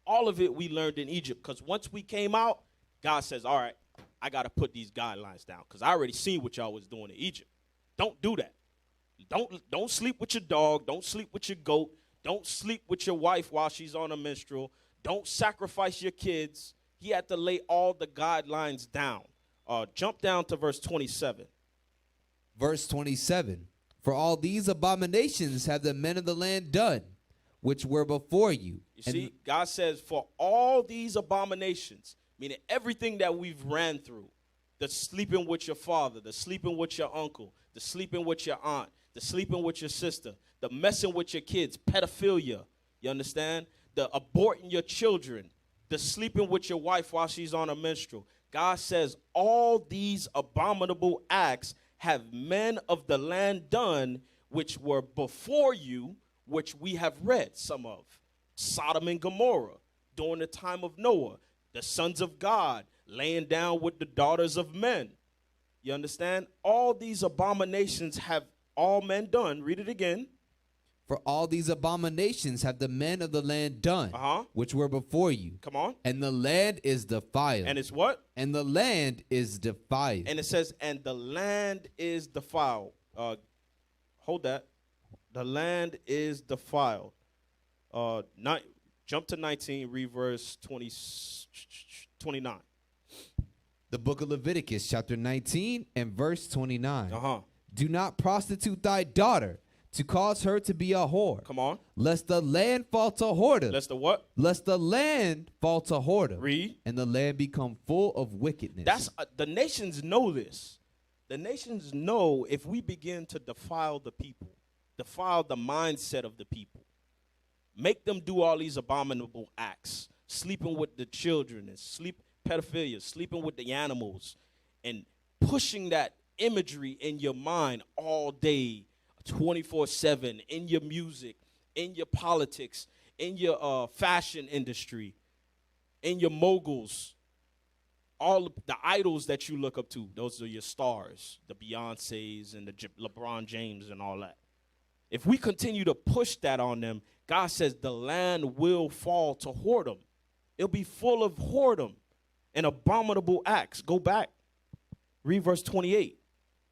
All of it we learned in Egypt, because once we came out, God says, all right, I got to put these guidelines down, because I already seen what y'all was doing in Egypt. Don't do that. Don't sleep with your dog. Don't sleep with your goat. Don't sleep with your wife while she's on a menstrual. Don't sacrifice your kids. He had to lay all the guidelines down. Jump down to verse 27. Verse 27. For all these abominations have the men of the land done, which were before you. You see, God says, for all these abominations, meaning everything that we've ran through, the sleeping with your father, the sleeping with your uncle, the sleeping with your aunt, the sleeping with your sister, the messing with your kids, pedophilia, you understand? The aborting your children, the sleeping with your wife while she's on a menstrual. God says all these abominable acts have men of the land done, which were before you, which we have read some of. Sodom and Gomorrah, during the time of Noah, the sons of God laying down with the daughters of men. You understand? All these abominations have all men done. Read it again. For all these abominations have the men of the land done, which were before you. Come on. And the land is defiled. And it's what? And the land is defiled. And it says, and the land is defiled. Hold that. The land is defiled. Jump to 19, read verse 29. The book of Leviticus, chapter 19 and verse 29. Do not prostitute thy daughter, to cause her to be a whore. Come on. Lest the land fall to whoredom. Lest the what? Lest the land fall to whoredom. Read. And the land become full of wickedness. That's the nations know this. The nations know if we begin to defile the people, defile the mindset of the people, make them do all these abominable acts, sleeping with the children and pedophilia, sleeping with the animals, and pushing that imagery in your mind all day, 24/7, in your music, in your politics, in your fashion industry, in your moguls, all the idols that you look up to. Those are your stars, the Beyoncés and the LeBron James and all that. If we continue to push that on them, God says the land will fall to whoredom. It'll be full of whoredom and abominable acts. Go back. Read verse 28,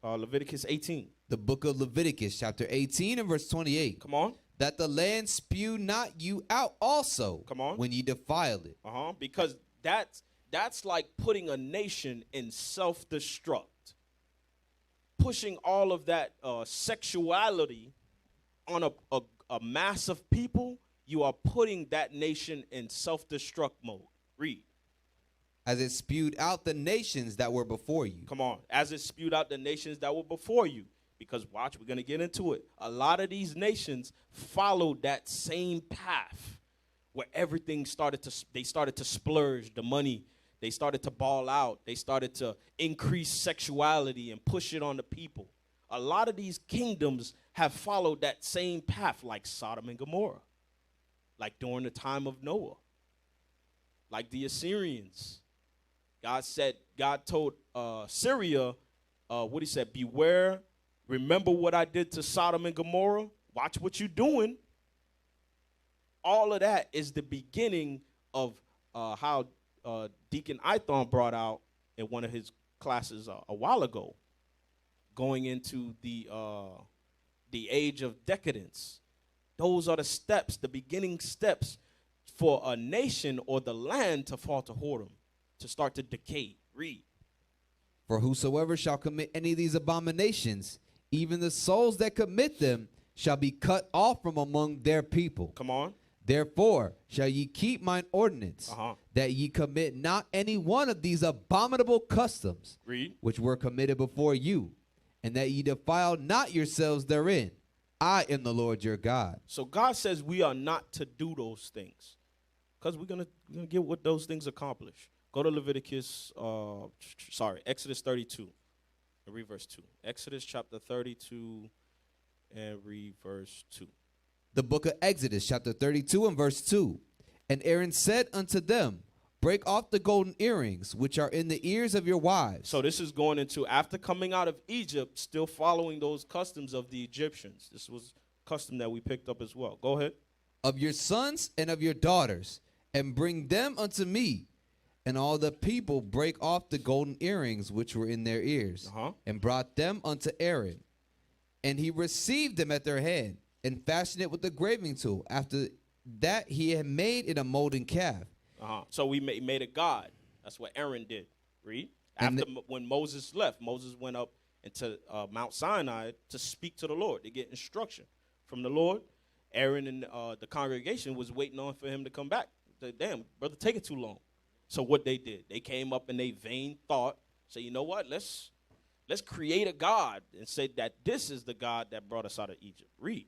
Leviticus 18. The book of Leviticus, chapter 18 and verse 28. Come on. That the land spew not you out also. Come on. When ye defile it. Because that's like putting a nation in self-destruct. Pushing all of that sexuality on a mass of people, you are putting that nation in self-destruct mode. Read. As it spewed out the nations that were before you. Come on. As it spewed out the nations that were before you. Because watch, we're going to get into it. A lot of these nations followed that same path where everything they started to splurge the money. They started to ball out. They started to increase sexuality and push it on the people. A lot of these kingdoms have followed that same path, like Sodom and Gomorrah, like during the time of Noah, like the Assyrians. God told Syria, what he said, beware, remember what I did to Sodom and Gomorrah, watch what you're doing. All of that is the beginning of how Deacon Ithon brought out in one of his classes a while ago, going into the age of decadence. Those are the steps, the beginning steps for a nation or the land to fall to whoredom, to start to decay. Read. For whosoever shall commit any of these abominations, even the souls that commit them shall be cut off from among their people. Come on. Therefore shall ye keep mine ordinance, that ye commit not any one of these abominable customs, Read. which were committed before you, and that ye defile not yourselves therein. I am the Lord your God. So God says we are not to do those things, because we're gonna get what those things accomplish. Go to Exodus 32, and read verse 2. Exodus chapter 32, and read verse 2. The book of Exodus, chapter 32 and verse 2. And Aaron said unto them, break off the golden earrings which are in the ears of your wives. So this is going into after coming out of Egypt, still following those customs of the Egyptians. This was custom that we picked up as well. Go ahead. Of your sons and of your daughters, and bring them unto me. And all the people brake off the golden earrings which were in their ears, and brought them unto Aaron. And he received them at their hand, and fashioned it with the graving tool. After that he had made it a molten calf. So we made a god. That's what Aaron did. Read. When Moses left, Moses went up into Mount Sinai to speak to the Lord, to get instruction from the Lord. Aaron and the congregation was waiting on for him to come back. They said, damn, brother, take it too long. So what they did, they came up in their vain thought, say, you know what, let's create a god and say that this is the God that brought us out of Egypt. Read.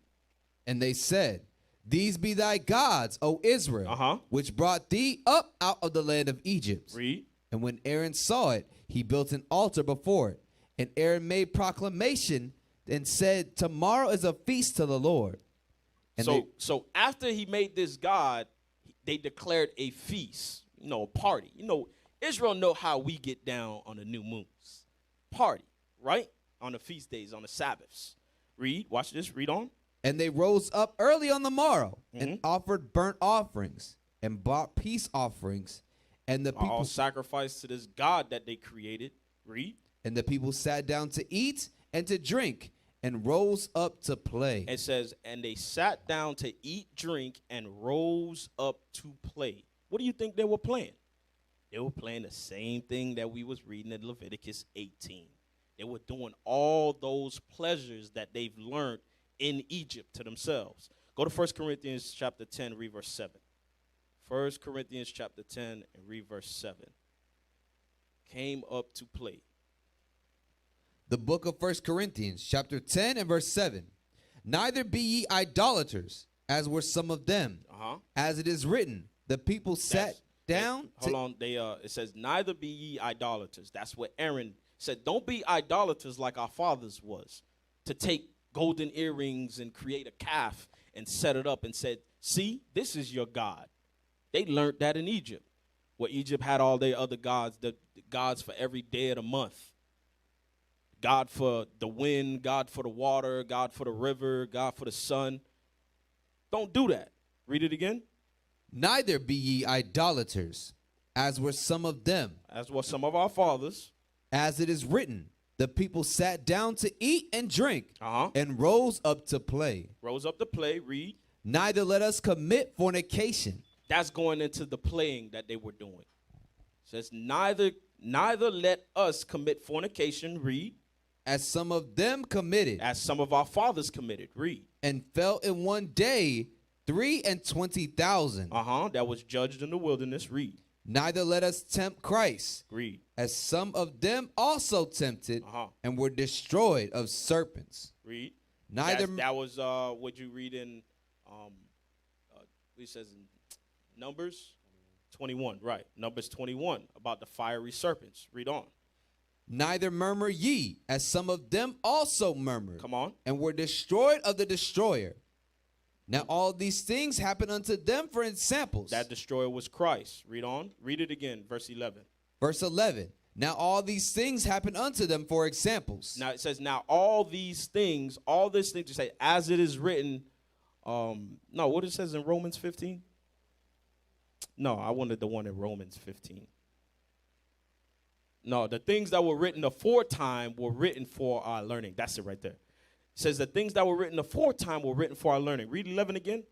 And they said, these be thy gods, O Israel, which brought thee up out of the land of Egypt. Read. And when Aaron saw it, he built an altar before it. And Aaron made proclamation and said, tomorrow is a feast to the Lord. And so after he made this god, they declared a feast, a party. Israel know how we get down on the new moons. Party, right? On the feast days, on the Sabbaths. Read. Watch this. Read on. And they rose up early on the morrow and offered burnt offerings and brought peace offerings. And the people all sacrificed to this God that they created. Read. And the people sat down to eat and to drink and rose up to play. It says, and they sat down to eat, drink, and rose up to play. What do you think they were playing? They were playing the same thing that we was reading in Leviticus 18. They were doing all those pleasures that they've learned in Egypt to themselves. Go to 1 Corinthians chapter 10, read verse 7. 1 Corinthians chapter 10 and read verse 7. Came up to play. The book of 1 Corinthians chapter 10 and verse 7. Neither be ye idolaters, as were some of them. As it is written, the people sat down. It says, neither be ye idolaters. That's what Aaron said. Don't be idolaters like our fathers was, to take golden earrings and create a calf and set it up and said, see, this is your God. They learned that in Egypt, where Egypt had all their other gods, the gods for every day of the month. God for the wind, God for the water, God for the river, God for the sun. Don't do that. Read it again. Neither be ye idolaters, as were some of them. As were some of our fathers. As it is written, the people sat down to eat and drink and rose up to play. Rose up to play. Read. Neither let us commit fornication. That's going into the playing that they were doing. It says, neither let us commit fornication. Read. As some of them committed. As some of our fathers committed. Read. And fell in one day 23,000. That was judged in the wilderness. Read. Neither let us tempt Christ, Read. as some of them also tempted Uh-huh. and were destroyed of serpents. Read. Neither That was what you read in it says in Numbers 21, right? Numbers 21 about the fiery serpents. Read on. Neither murmur ye, as some of them also murmured, Come on. and were destroyed of the destroyer. Now all these things happen unto them for examples. That destroyer was Christ. Read on. Read it again, verse 11. Verse 11. Now all these things happen unto them for examples. Now it says, now all these things, to say, as it is written, no, what it says in Romans 15? No, I wanted the one in Romans 15. No, the things that were written aforetime were written for our learning. That's it right there. It says the things that were written aforetime were written for our learning. Read 11 again.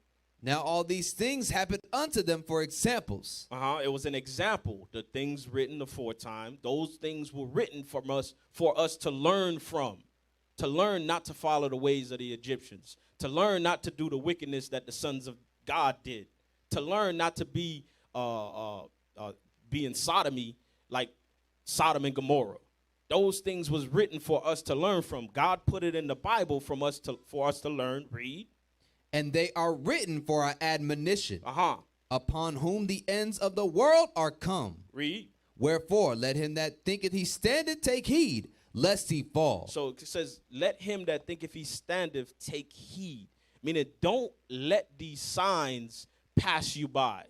Now all these things happen unto them for examples. It was an example. The things written aforetime, those things were written for us to learn from, to learn not to follow the ways of the Egyptians, to learn not to do the wickedness that the sons of God did, to learn not to be in sodomy like Sodom and Gomorrah. Those things was written for us to learn from. God put it in the Bible for us to learn. Read. And they are written for our admonition, upon whom the ends of the world are come. Read. Wherefore, let him that thinketh he standeth take heed, lest he fall. So it says, let him that thinketh he standeth take heed. Meaning, don't let these signs pass you by.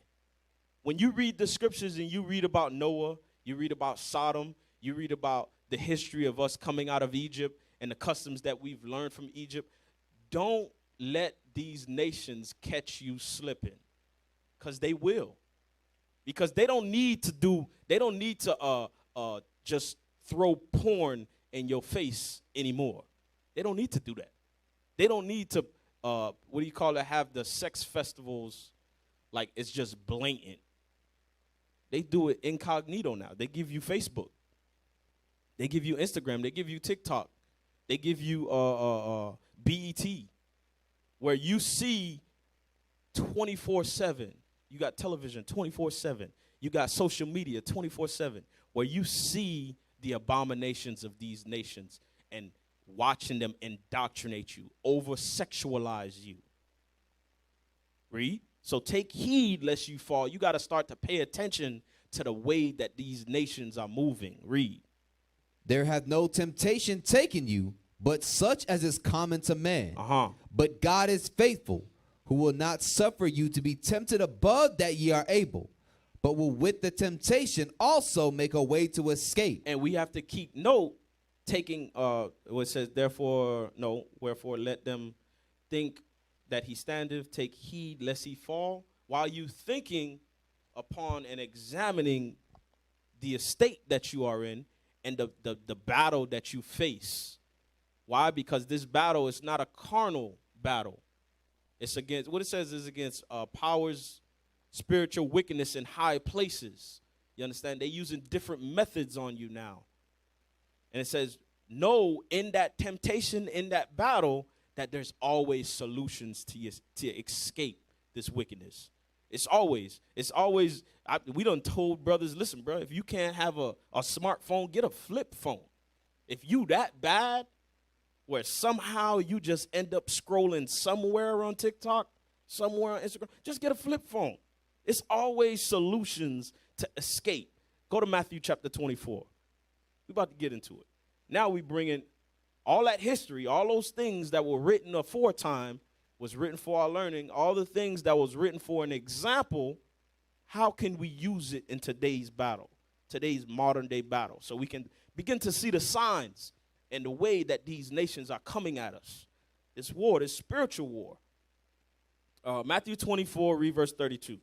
When you read the scriptures and you read about Noah, you read about Sodom, you read about the history of us coming out of Egypt and the customs that we've learned from Egypt, don't let these nations catch you slipping, because they will. Because they don't need to just throw porn in your face anymore. They don't need to do that. They don't need to have the sex festivals like it's just blatant. They do it incognito now. They give you Facebook. They give you Instagram. They give you TikTok. They give you BET, where you see 24/7. You got television 24/7. You got social media 24/7, where you see the abominations of these nations and watching them indoctrinate you, over-sexualize you. Read. So take heed lest you fall. You got to start to pay attention to the way that these nations are moving. Read. There hath no temptation taken you, but such as is common to man. But God is faithful, who will not suffer you to be tempted above that ye are able, but will with the temptation also make a way to escape. And we have to keep note, taking what it says, wherefore let them think that he standeth, take heed lest he fall, while you thinking upon and examining the estate that you are in and the battle that you face. Why? Because this battle is not a carnal battle. It's against, what it says is against powers, spiritual wickedness in high places. You understand? They're using different methods on you now. And it says, no, in that temptation, in that battle, that there's always solutions to escape this wickedness. It's always, we done told brothers, listen, bro, if you can't have a smartphone, get a flip phone. If you that bad, where somehow you just end up scrolling somewhere on TikTok, somewhere on Instagram, just get a flip phone. It's always solutions to escape. Go to Matthew chapter 24. We're about to get into it. Now we bring in all that history, all those things that were written aforetime was written for our learning, all the things that was written for an example. How can we use it in today's battle, today's modern day battle, so we can begin to see the signs and the way that these nations are coming at us? This war, this spiritual war. Matthew 24, read verse 32.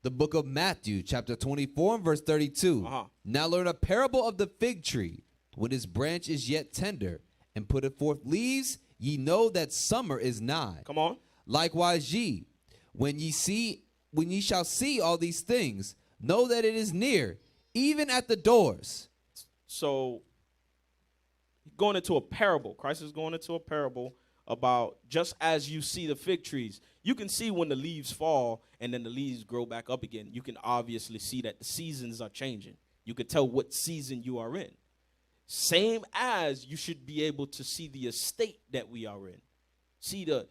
The book of Matthew, chapter 24, and verse 32. Now learn a parable of the fig tree. When his branch is yet tender, and putteth forth leaves, ye know that summer is nigh. Come on. Likewise ye, when ye shall see all these things, know that it is near, even at the doors. So, going into a parable. Christ is going into a parable about just as you see the fig trees, you can see when the leaves fall and then the leaves grow back up again. You can obviously see that the seasons are changing. You can tell what season you are in. Same as you should be able to see the estate that we are in. See the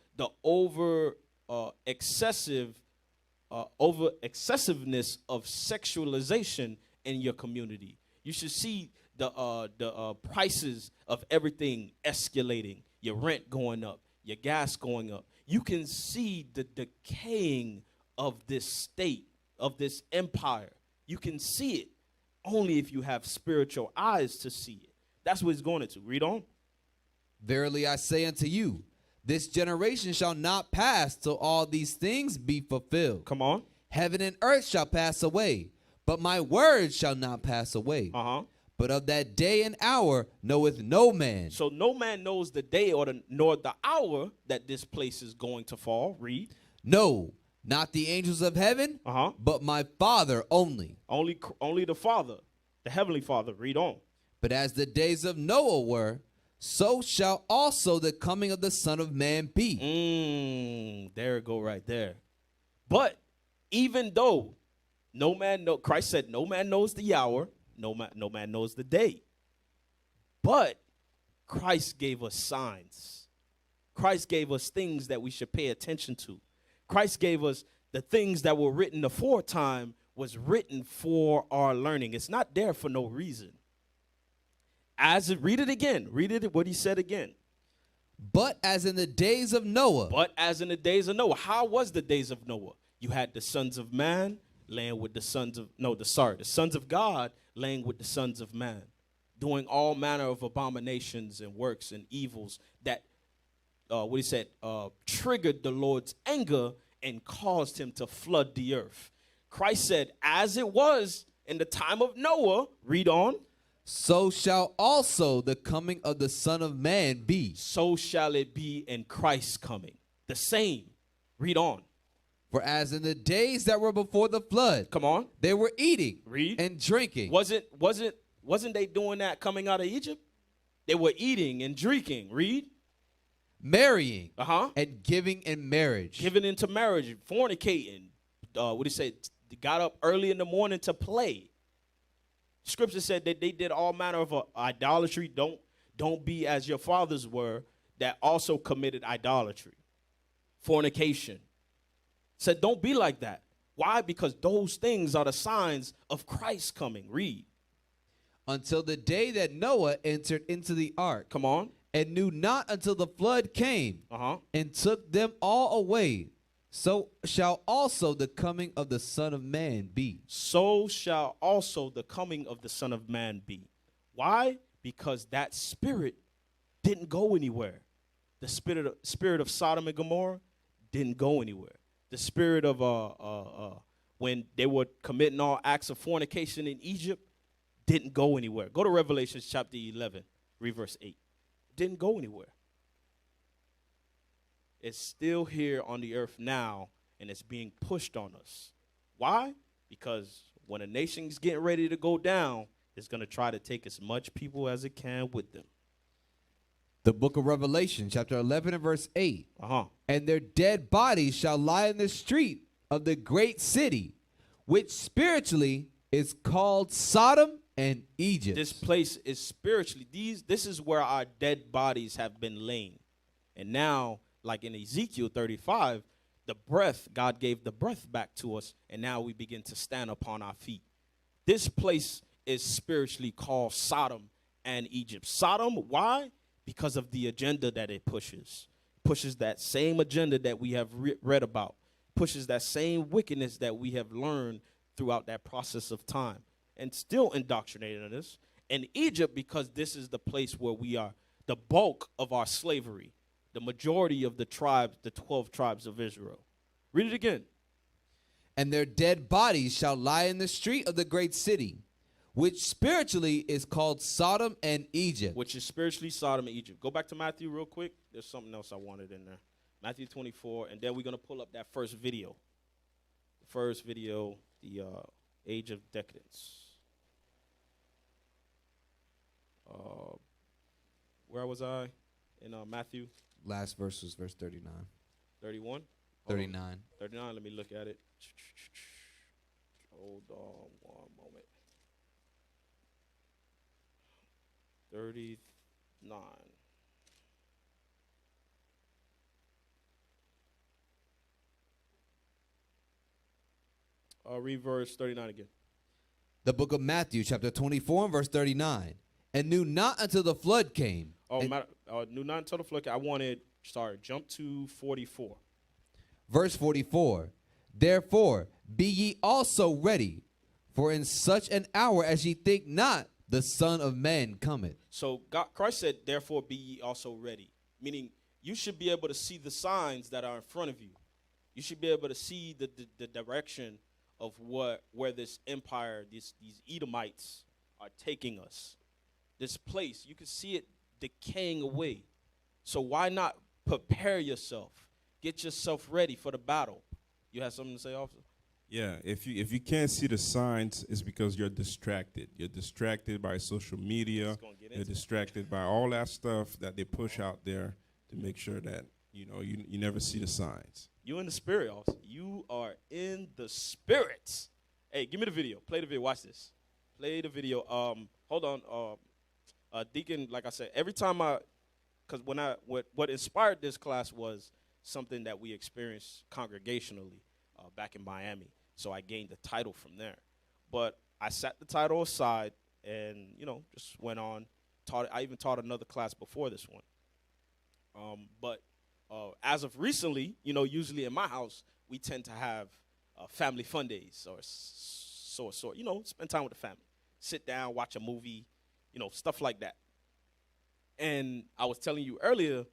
excessiveness of sexualization in your community. You should see the prices of everything escalating, your rent going up, your gas going up. You can see the decaying of this state, of this empire. You can see it only if you have spiritual eyes to see it. That's what it's going into. Read on. Verily I say unto you, this generation shall not pass till all these things be fulfilled. Come on. Heaven and earth shall pass away, but my word shall not pass away. But of that day and hour knoweth no man. So no man knows the day nor the hour that this place is going to fall. Read. No, not the angels of heaven, but my Father only. Only the Father, the Heavenly Father. Read on. But as the days of Noah were, so shall also the coming of the Son of Man be. There it go right there. But even though Christ said no man knows the hour, no man knows the day. But Christ gave us signs. Christ gave us things that we should pay attention to. Christ gave us the things that were written aforetime was written for our learning. It's not there for no reason. Read it again. Read it what he said again. But as in the days of Noah. But as in the days of Noah. How was the days of Noah? You had the sons of man laying with the sons of God laying with the sons of man, doing all manner of abominations and works and evils that, triggered the Lord's anger and caused him to flood the earth. Christ said, as it was in the time of Noah, read on. So shall also the coming of the Son of Man be. So shall it be in Christ's coming. The same. Read on. For as in the days that were before the flood, come on, they were eating, read, and drinking. Wasn't they doing that coming out of Egypt? They were eating and drinking. Read. Marrying, and giving in marriage. Giving into marriage, fornicating. They got up early in the morning to play. Scripture said that they did all manner of idolatry. Don't be as your fathers were that also committed idolatry. Fornication. Said don't be like that. Why? Because those things are the signs of Christ coming. Read. Until the day that Noah entered into the ark. Come on. And knew not until the flood came and took them all away. So shall also the coming of the Son of Man be. So shall also the coming of the Son of Man be. Why? Because that spirit didn't go anywhere. The spirit of Sodom and Gomorrah didn't go anywhere. The spirit of when they were committing all acts of fornication in Egypt didn't go anywhere. Go to Revelation chapter 11, read verse 8. Didn't go anywhere. It's still here on the earth now, and it's being pushed on us. Why? Because when a nation's getting ready to go down, it's going to try to take as much people as it can with them. The book of Revelation, chapter 11 and verse 8. And their dead bodies shall lie in the street of the great city, which spiritually is called Sodom and Egypt. This place is spiritually, this is where our dead bodies have been laid. And now, like in Ezekiel 35, God gave the breath back to us, and now we begin to stand upon our feet. This place is spiritually called Sodom and Egypt. Sodom, why? Because of the agenda that it pushes. Pushes that same agenda that we have read about. Pushes that same wickedness that we have learned throughout that process of time. And still indoctrinating us. And Egypt, because this is the place where we are, the bulk of our slavery. The majority of the tribes, the 12 tribes of Israel. Read it again. And their dead bodies shall lie in the street of the great city, which spiritually is called Sodom and Egypt. Which is spiritually Sodom and Egypt. Go back to Matthew real quick. There's something else I wanted in there. Matthew 24, and then we're going to pull up that first video. The first video, the age of decadence. Where was I? in Matthew Last verse was verse 39. 31? 39. 39, let me look at it. Hold on one moment. 39. Read verse 39 again. The book of Matthew, chapter 24, and verse 39. And knew not until the flood came. Knew not until the flood. Jump to 44. Verse 44. Therefore, be ye also ready, for in such an hour as ye think not, the Son of Man cometh. So Christ said, therefore be ye also ready. Meaning, you should be able to see the signs that are in front of you. You should be able to see the direction of where this empire, these Edomites are taking us. This place, you can see it decaying away. So why not prepare yourself? Get yourself ready for the battle. You have something to say, officer? Yeah, if you can't see the signs, it's because you're distracted. You're distracted by social media. You're distracted by all that stuff that they push out there to make sure that you never see the signs. You in the spirit, officer. You are in the spirits. Hey, give me the video. Play the video. Watch this. Play the video. Hold on. Deacon, like I said, every time because what inspired this class was something that we experienced congregationally back in Miami. So I gained the title from there. But I set the title aside and, just went on. I even taught another class before this one. But as of recently, usually in my house, we tend to have family fun days or spend time with the family. Sit down, watch a movie, stuff like that. And I was telling you earlier,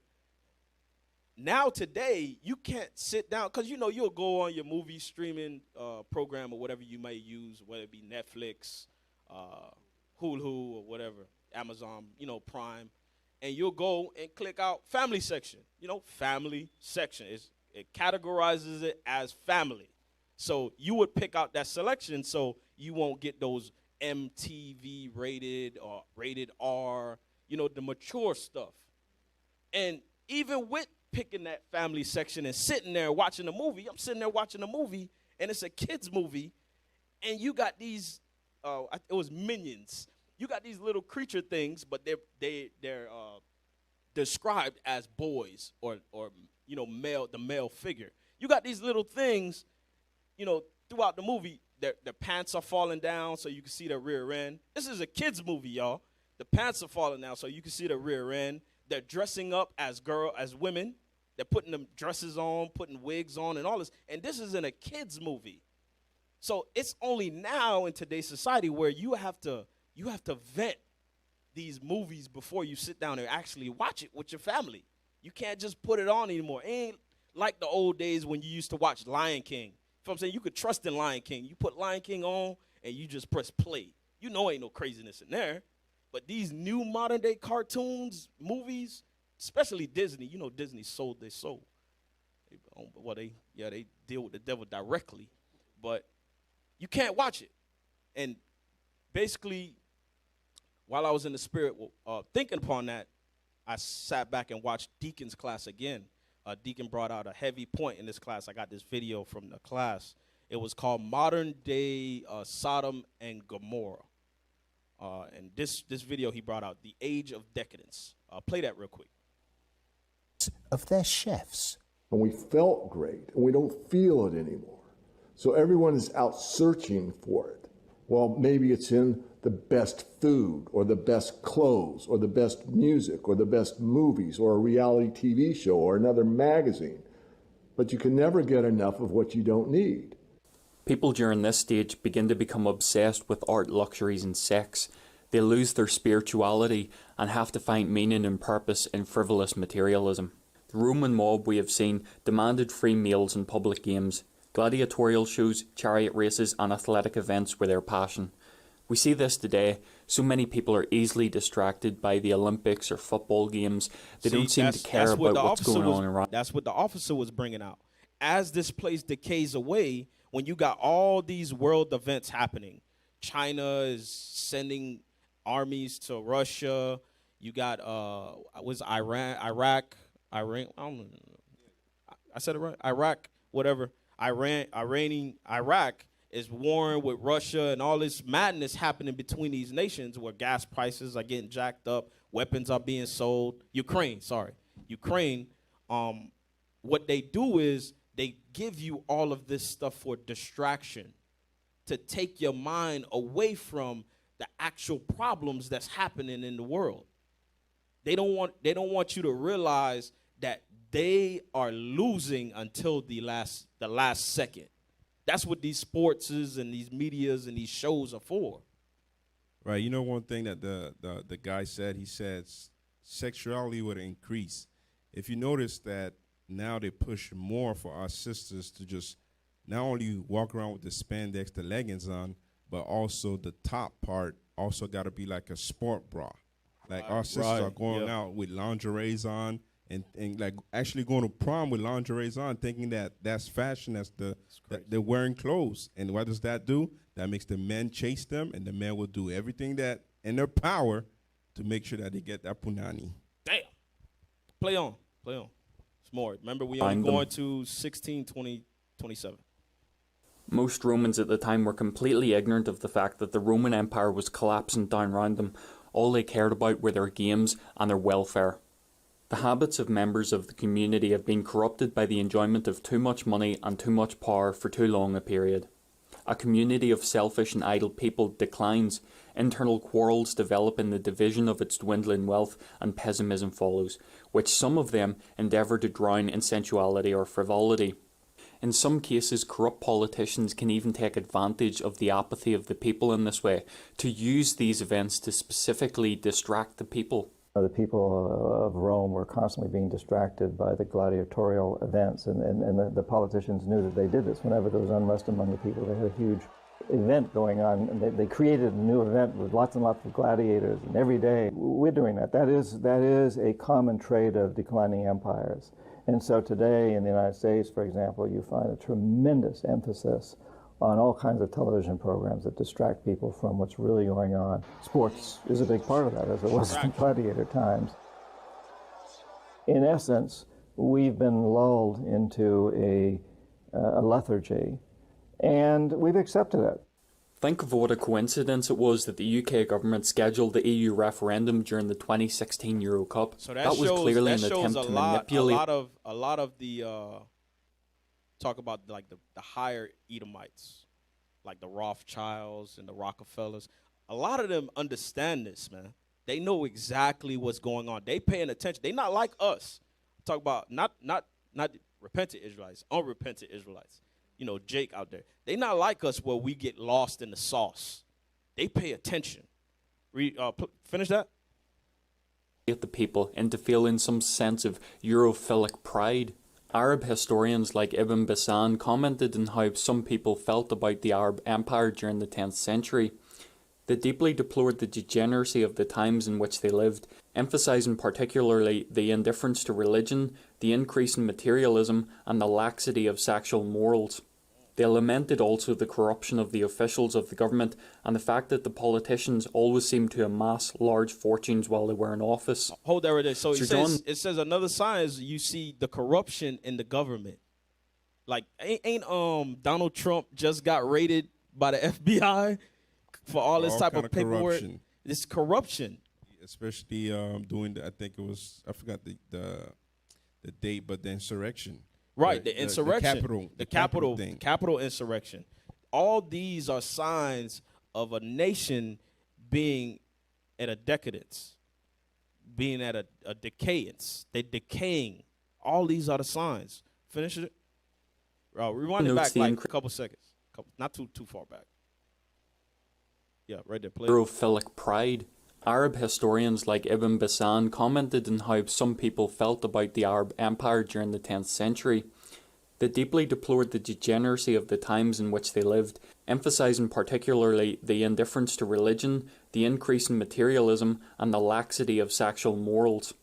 now today, you can't sit down, because you'll go on your movie streaming program or whatever you may use, whether it be Netflix, Hulu or whatever, Amazon, Prime, and you'll go and click out family section. Family section. It categorizes it as family. So you would pick out that selection so you won't get those MTV rated or rated R, the mature stuff. And even with picking that family section and sitting there watching a movie, I'm sitting there watching a movie, and it's a kid's movie, and you got these, it was Minions. You got these little creature things, but they're described as boys or the male figure. You got these little things, throughout the movie. Their pants are falling down so you can see their rear end. This is a kid's movie, y'all. The pants are falling down so you can see their rear end. They're dressing up as women. They're putting them dresses on, putting wigs on, and all this. And this is in a kid's movie. So it's only now in today's society where you have to vet these movies before you sit down and actually watch it with your family. You can't just put it on anymore. It ain't like the old days when you used to watch Lion King. You know what I'm saying? You could trust in Lion King. You put Lion King on and you just press play. Ain't no craziness in there. But these new modern day cartoons, movies, especially Disney, Disney sold their soul. They deal with the devil directly, but you can't watch it. And basically, while I was in the spirit thinking upon that, I sat back and watched Deacon's class again. Deacon brought out a heavy point in this class. I got this video from the class. It was called Modern Day Sodom and Gomorrah. And this video he brought out, The Age of Decadence. Play that real quick. Of their chefs. And we felt great, and we don't feel it anymore. So everyone is out searching for it. Well, maybe it's in the best food, or the best clothes, or the best music, or the best movies, or a reality TV show, or another magazine. But you can never get enough of what you don't need. People during this stage begin to become obsessed with art, luxuries and sex. They lose their spirituality and have to find meaning and purpose in frivolous materialism. The Roman mob we have seen demanded free meals and public games. Gladiatorial shows, chariot races and athletic events were their passion. We see this today. So many people are easily distracted by the Olympics or football games. They don't seem to care about what's going on around. That's what the officer was bringing out. As this place decays away, when you got all these world events happening, China is sending armies to Russia, You got was Iraq. I don't know. I said it right. Iraq, whatever. Iraq is warring with Russia, and all this madness happening between these nations where gas prices are getting jacked up, weapons are being sold. Ukraine. What they do is they give you all of this stuff for distraction, to take your mind away from the actual problems that's happening in the world. They don't want you to realize that they are losing until the last second. That's what these sports is and these medias and these shows are for. Right. You know, one thing that the guy said, he said sexuality would increase. If you notice that now they push more for our sisters to just not only walk around with the spandex, the leggings on, but also the top part also got to be like a sport bra. Like our sisters are going out with lingeries on and like actually going to prom with lingeries on, thinking that that's fashion, that they're wearing clothes. And what does that do? That makes the men chase them, and the men will do everything that in their power to make sure that they get that punani. Damn. Play on. It's more. Remember, we only going to 16, 20, 27. Most Romans at the time were completely ignorant of the fact that the Roman Empire was collapsing down around them. All they cared about were their games and their welfare. The habits of members of the community have been corrupted by the enjoyment of too much money and too much power for too long a period. A community of selfish and idle people declines, internal quarrels develop in the division of its dwindling wealth, and pessimism follows, which some of them endeavour to drown in sensuality or frivolity. In some cases, corrupt politicians can even take advantage of the apathy of the people in this way, to use these events to specifically distract the people. The people of Rome were constantly being distracted by the gladiatorial events, and the politicians knew that they did this. Whenever there was unrest among the people, they had a huge event going on, and they created a new event with lots and lots of gladiators, and every day we're doing that. That is a common trait of declining empires. And so today in the United States, for example, you find a tremendous emphasis on all kinds of television programs that distract people from what's really going on. Sports is a big part of that, as it was in gladiator times. In essence, we've been lulled into a lethargy, and we've accepted it. Think of what a coincidence it was that the UK government scheduled the EU referendum during the 2016 Euro Cup. So that was clearly an attempt to manipulate. A lot of the talk about like the higher Edomites, like the Rothschilds and the Rockefellers. A lot of them understand this, man. They know exactly what's going on. They paying attention. They not like us. Talk about not repentant Israelites, unrepentant Israelites. You know, Jake out there. They not like us where we get lost in the sauce. They pay attention. Finish that. Get the people into feeling some sense of Europhilic pride. Arab historians like Ibn Basan commented on how some people felt about the Arab Empire during the 10th century. They deeply deplored the degeneracy of the times in which they lived, emphasizing particularly the indifference to religion, the increase in materialism, and the laxity of sexual morals. They lamented also the corruption of the officials of the government and the fact that the politicians always seemed to amass large fortunes while they were in office. Hold that right there. So it says another sign is you see the corruption in the government. Like ain't Donald Trump just got raided by the FBI for all this type of paperwork? Corruption. This corruption, especially doing I think it was, I forgot the date, but the insurrection. Right, the insurrection, the capital insurrection. All these are signs of a nation being at a decadence, being at a decayance. They're decaying. All these are the signs. Finish it. Rewind it back like a couple seconds. Not too far back. Yeah, right there. Play. Europhilic pride. Arab historians like Ibn Basan commented on how some people felt about the Arab Empire during the 10th century. They deeply deplored the degeneracy of the times in which they lived, emphasizing particularly the indifference to religion, the increase in materialism, and the laxity of sexual morals.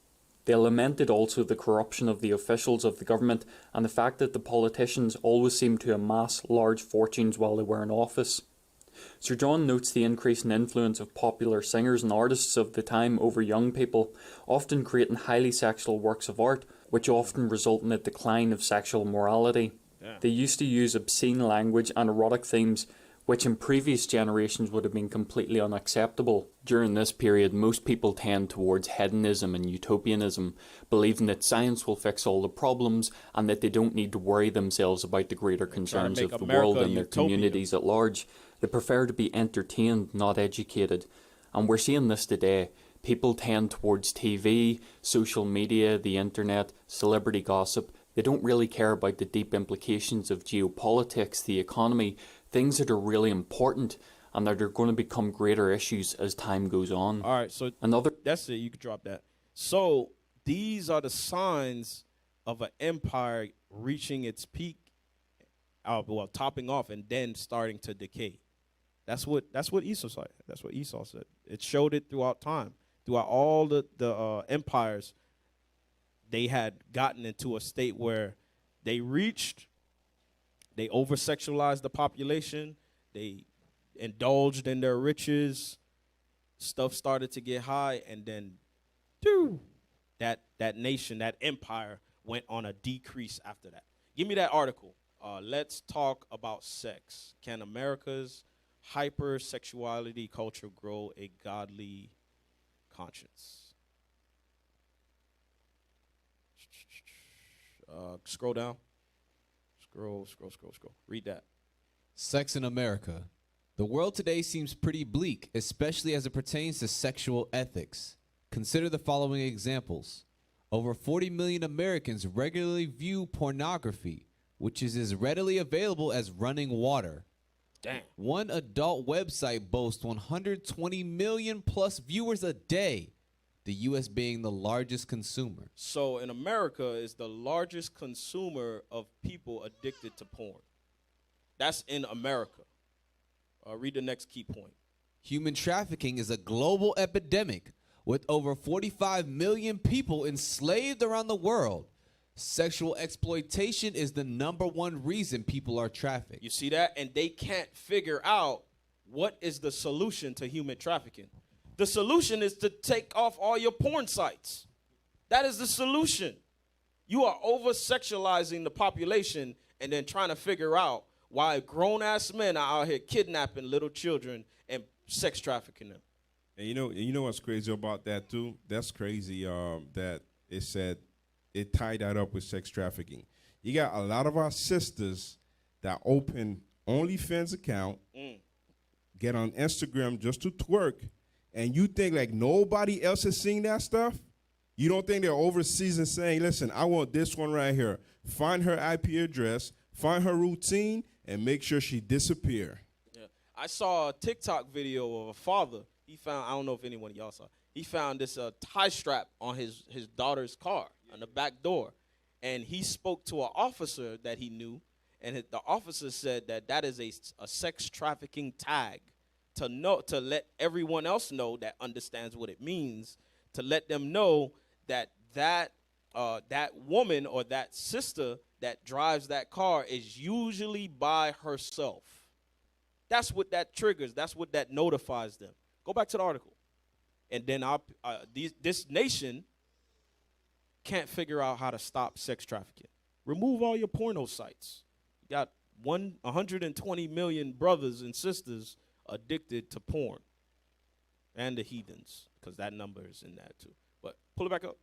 They lamented also the corruption of the officials of the government and the fact that the politicians always seemed to amass large fortunes while they were in office. Sir John notes the increasing influence of popular singers and artists of the time over young people, often creating highly sexual works of art, which often result in a decline of sexual morality. They used to use obscene language and erotic themes, which in previous generations would have been completely unacceptable. During this period, most people tend towards hedonism and utopianism, believing that science will fix all the problems and that they don't need to worry themselves about the greater concerns of the world and their communities at large. They prefer to be entertained, not educated. And we're seeing this today. People tend towards TV, social media, the internet, celebrity gossip. They don't really care about the deep implications of geopolitics, the economy, things that are really important and that are going to become greater issues as time goes on. All right, so that's it. You can drop that. So these are the signs of an empire reaching its peak, topping off and then starting to decay. That's what Esau said. That's what Esau said. It showed it throughout time, throughout all the empires. They had gotten into a state where they over-sexualized the population. They indulged in their riches. Stuff started to get high, and then that nation, that empire, went on a decrease after that. Give me that article. Let's talk about sex. Can America's hypersexuality culture grow a godly conscience? Scroll down. Scroll. Read that. Sex in America. The world today seems pretty bleak, especially as it pertains to sexual ethics. Consider the following examples. Over 40 million Americans regularly view pornography, which is as readily available as running water. Damn. One adult website boasts 120 million plus viewers a day, the U.S. being the largest consumer. So in America is the largest consumer of people addicted to porn. That's in America. Read the next key point. Human trafficking is a global epidemic with over 45 million people enslaved around the world. Sexual exploitation is the #1 reason people are trafficked. You see that? And they can't figure out what is the solution to human trafficking. The solution is to take off all your porn sites. That is the solution. You are over-sexualizing the population and then trying to figure out why grown-ass men are out here kidnapping little children and sex trafficking them. And you know what's crazy about that too? That's crazy that it said it tied that up with sex trafficking. You got a lot of our sisters that open OnlyFans account, get on Instagram just to twerk, and you think like nobody else is seeing that stuff? You don't think they're overseas and saying, listen, I want this one right here. Find her IP address, find her routine, and make sure she disappear. Yeah. I saw a TikTok video of a father. He found, I don't know if anyone of y'all saw, he found this tie strap on his daughter's car on the back door. And he spoke to an officer that he knew, and the officer said that is a sex trafficking tag to let everyone else know that understands what it means, to let them know that woman or that sister that drives that car is usually by herself. That's what that triggers. That's what that notifies them. Go back to the article. And then this nation can't figure out how to stop sex trafficking. Remove all your porno sites. You got 120 million brothers and sisters addicted to porn. And the heathens, because that number is in that too. But pull it back up.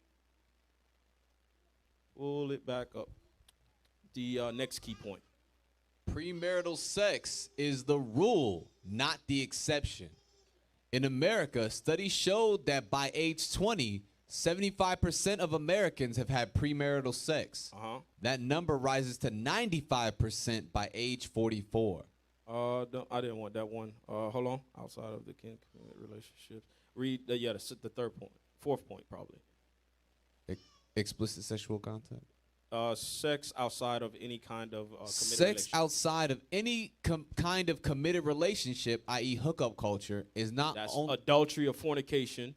Pull it back up. The next key point. Premarital sex is the rule, not the exception. In America, studies showed that by age 20, 75% of Americans have had premarital sex. That number rises to 95% by age 44. I didn't want that one. Hold on. Outside of the kin relationships. Read the third point. Fourth point, probably. Explicit sexual contact. Sex outside of any kind of committed sex relationship. Outside of any kind of committed relationship, i.e. hookup culture, is not That's adultery or fornication.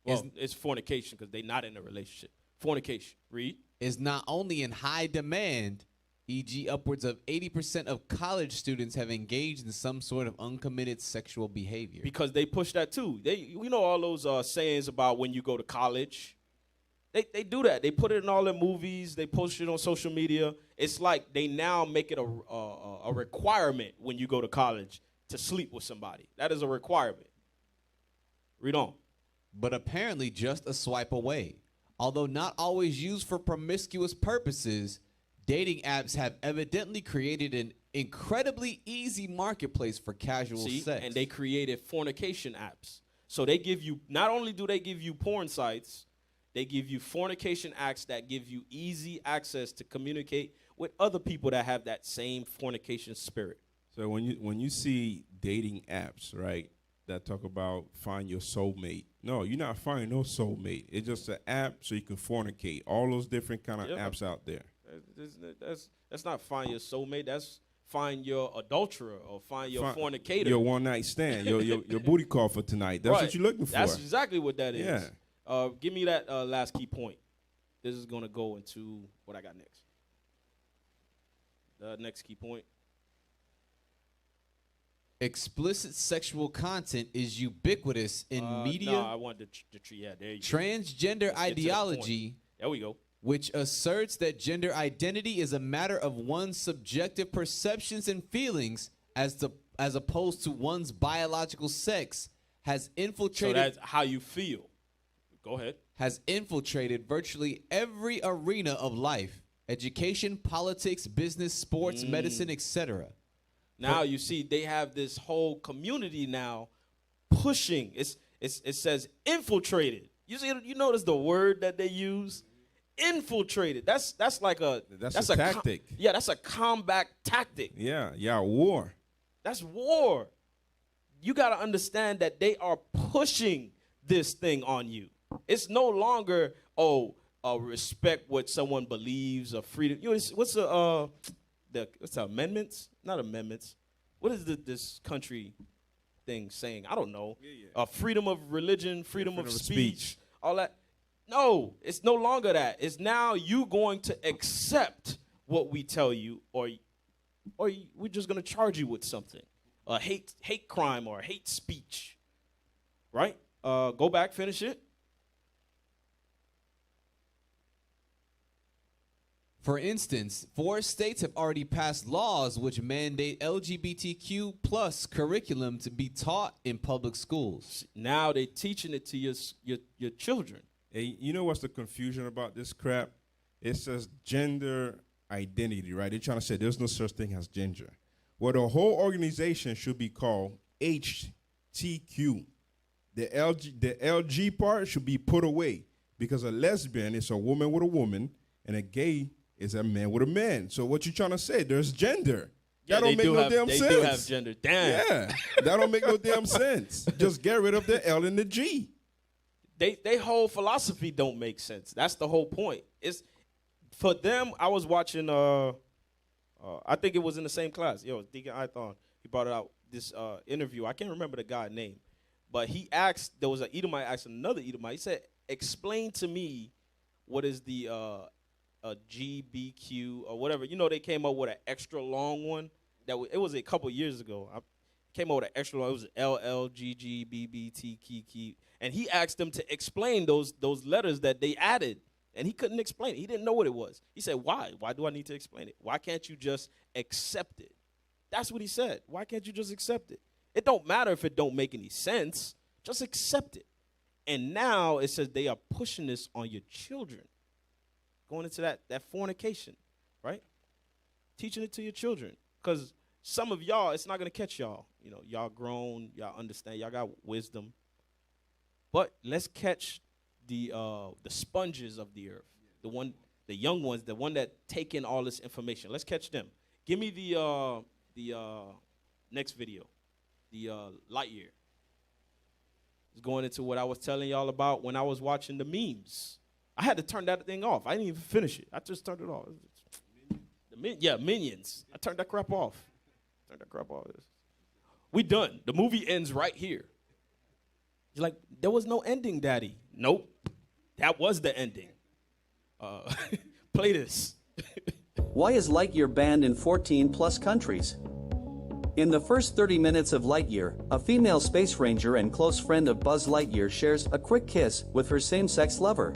Well, it's fornication because they're not in a relationship. Fornication. Read. Is not only in high demand, E.g., upwards of 80% of college students have engaged in some sort of uncommitted sexual behavior. Because they push that too. We know all those sayings about when you go to college. They do that. They put it in all their movies. They post it on social media. It's like they now make it a requirement when you go to college to sleep with somebody. That is a requirement. Read on. But apparently just a swipe away. Although not always used for promiscuous purposes, dating apps have evidently created an incredibly easy marketplace for casual sex. And they created fornication apps. So they give you, not only do they give you porn sites, they give you fornication acts that give you easy access to communicate with other people that have that same fornication spirit. So when you see dating apps, right, that talk about find your soulmate. No, you're not finding no soulmate. It's just an app so you can fornicate. All those different kind of apps out there. That's not find your soulmate. That's find your adulterer or find your fornicator. Your one night stand. your booty call for tonight. That's what you're looking for. That's exactly what that is. Yeah. Give me that last key point. This is going to go into what I got next. The next key point. Explicit sexual content is ubiquitous in media. No, I wanted the tree. Yeah, there you go. Transgender ideology. There we go. Which asserts that gender identity is a matter of one's subjective perceptions and feelings as opposed to one's biological sex, has infiltrated. So that's how you feel. Go ahead. Has infiltrated virtually every arena of life: education, politics, business, sports, medicine, etc. Now you see they have this whole community now pushing. It says infiltrated. You see, you notice the word that they use, infiltrated. That's like a tactic. That's a combat tactic. Yeah, war. That's war. You got to understand that they are pushing this thing on you. It's no longer respect what someone believes or freedom. You know, what's the amendments? Not amendments. What is this country thing saying? I don't know. Freedom of religion, freedom of speech, all that. No, it's no longer that. It's now you going to accept what we tell you, or we're just going to charge you with something, a hate crime or hate speech, right? Go back, finish it. For instance, 4 states have already passed laws which mandate LGBTQ plus curriculum to be taught in public schools. Now they're teaching it to your children. Hey, you know what's the confusion about this crap? It says gender identity, right? They're trying to say there's no such thing as gender. Well, the whole organization should be called HTQ. The LG part should be put away, because a lesbian is a woman with a woman and a gay is a man with a man. So what you trying to say? There's gender. That don't make no damn sense. They do have gender. Damn. Yeah, that don't make no damn sense. Just get rid of the L and the G. They whole philosophy don't make sense. That's the whole point. It's for them. I was watching. I think it was in the same class. Deacon Ithon. He brought it out. This interview. I can't remember the guy's name, but he asked. There was an Edomite asked another Edomite. He said, "Explain to me what is the GBQ or whatever." You know, they came up with an extra long one. It was a couple years ago. I came up with an extra long. It was LLGGBBTKK, and he asked them to explain those letters that they added, and he couldn't explain it. He didn't know what it was. He said, "Why? Why do I need to explain it? Why can't you just accept it?" That's what he said. Why can't you just accept it? It don't matter if it don't make any sense. Just accept it. And now it says they are pushing this on your children. Going into that fornication, right? Teaching it to your children. Because some of y'all, it's not going to catch y'all. You know, y'all grown, y'all understand, y'all got wisdom. But let's catch the sponges of the earth. The young ones, the one that take in all this information. Let's catch them. Give me the next video, the light year. It's going into what I was telling y'all about when I was watching the memes. I had to turn that thing off. I didn't even finish it. I just turned it off. Minions. I turned that crap off. We done. The movie ends right here. You're like, there was no ending, Daddy. Nope. That was the ending. Play this. Why is Lightyear banned in 14 plus countries? In the first 30 minutes of Lightyear, a female space ranger and close friend of Buzz Lightyear shares a quick kiss with her same-sex lover.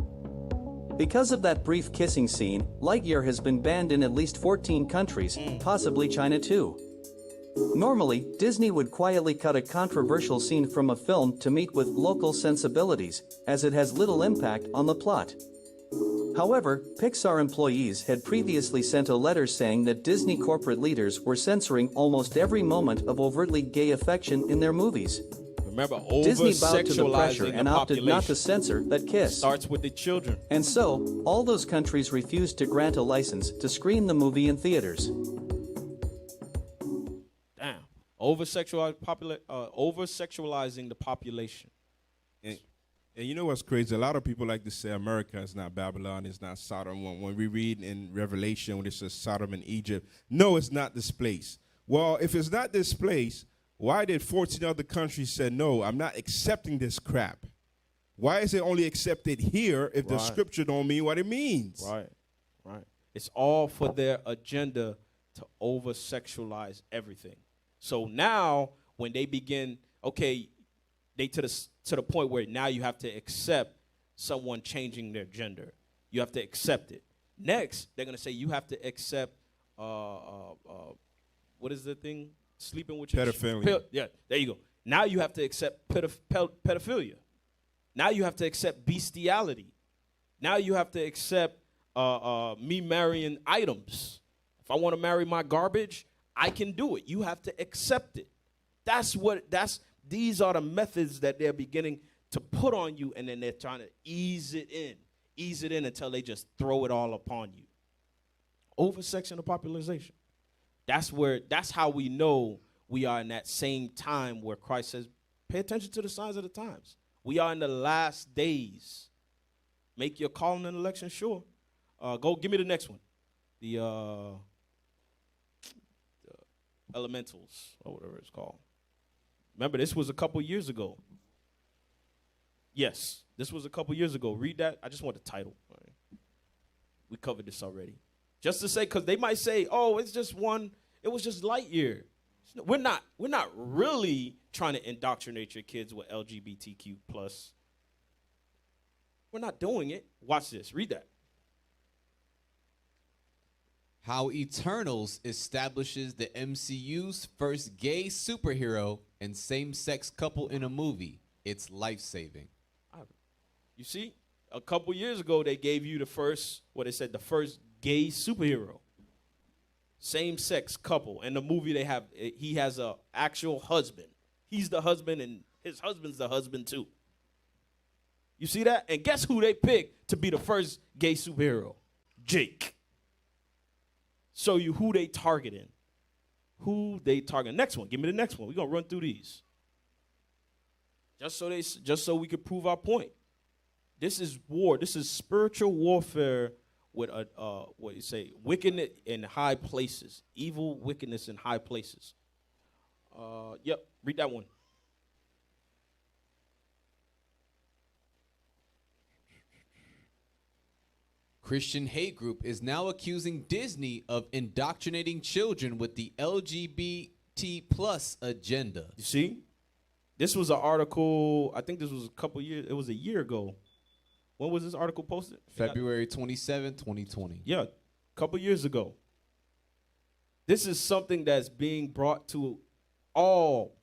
Because of that brief kissing scene, Lightyear has been banned in at least 14 countries, possibly China too. Normally, Disney would quietly cut a controversial scene from a film to meet with local sensibilities, as it has little impact on the plot. However, Pixar employees had previously sent a letter saying that Disney corporate leaders were censoring almost every moment of overtly gay affection in their movies. Remember, Disney bowed to the pressure over-sexualizing and the opted not to population censor that kiss. starts with the children. And so, all those countries refused to grant a license to screen the movie in theaters. Damn. Over-sexualizing the population. And you know what's crazy? A lot of people like to say America is not Babylon, it's not Sodom. When we read in Revelation when it says Sodom and Egypt, no, it's not this place. Well, if it's not this place, why did 14 other countries say, no, I'm not accepting this crap? Why is it only accepted here if the scripture don't mean what it means? Right. It's all for their agenda to over-sexualize everything. So now, when they begin, they to the point where now you have to accept someone changing their gender. You have to accept it. Next, they're going to say you have to accept, what is the thing? Sleeping with your pedophilia. Yeah, there you go. Now you have to accept pedophilia. Now you have to accept bestiality. Now you have to accept me marrying items. If I want to marry my garbage, I can do it. You have to accept it. These are the methods that they're beginning to put on you, and then they're trying to ease it in until they just throw it all upon you. Oversection of population. That's how we know we are in that same time where Christ says, pay attention to the signs of the times. We are in the last days. Make your calling and election sure. Give me the next one. The elementals, or whatever it's called. Remember, this was a couple years ago. Yes, this was a couple years ago. Read that. I just want the title. All right. We covered this already. Just to say, because they might say, oh, it's just one. It was just Lightyear. We're not really trying to indoctrinate your kids with LGBTQ+. We're not doing it. Watch this. Read that. How Eternals establishes the MCU's first gay superhero and same-sex couple in a movie. It's life-saving. You see, a couple years ago, they gave you the first gay superhero. Same-sex couple. In the movie, he has a actual husband. He's the husband, and his husband's the husband, too. You see that? And guess who they picked to be the first gay superhero? Jake. Show you who they targeting. Next one. Give me the next one. We're going to run through these. Just so we can prove our point. This is war. This is spiritual warfare with wickedness in high places. Evil wickedness in high places. Read that one. Christian hate group is now accusing Disney of indoctrinating children with the LGBT plus agenda. You see? This was an article, I think this was it was a year ago. When was this article posted? February 27, 2020. Yeah, a couple years ago. This is something that's being brought to all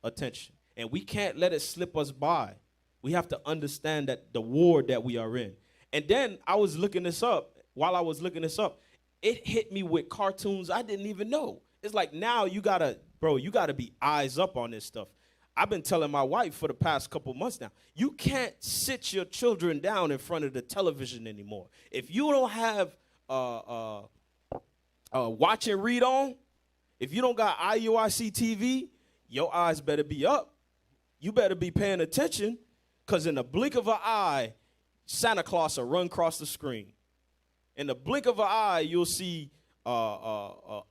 attention. And we can't let it slip us by. We have to understand that the war that we are in. And then I was looking this up. While I was looking this up, it hit me with cartoons I didn't even know. It's like now you gotta be eyes up on this stuff. I've been telling my wife for the past couple months now, you can't sit your children down in front of the television anymore. If you don't have watch and read on, if you don't got IUIC TV, your eyes better be up. You better be paying attention, because in the blink of an eye, Santa Claus will run across the screen. In the blink of an eye, you'll see a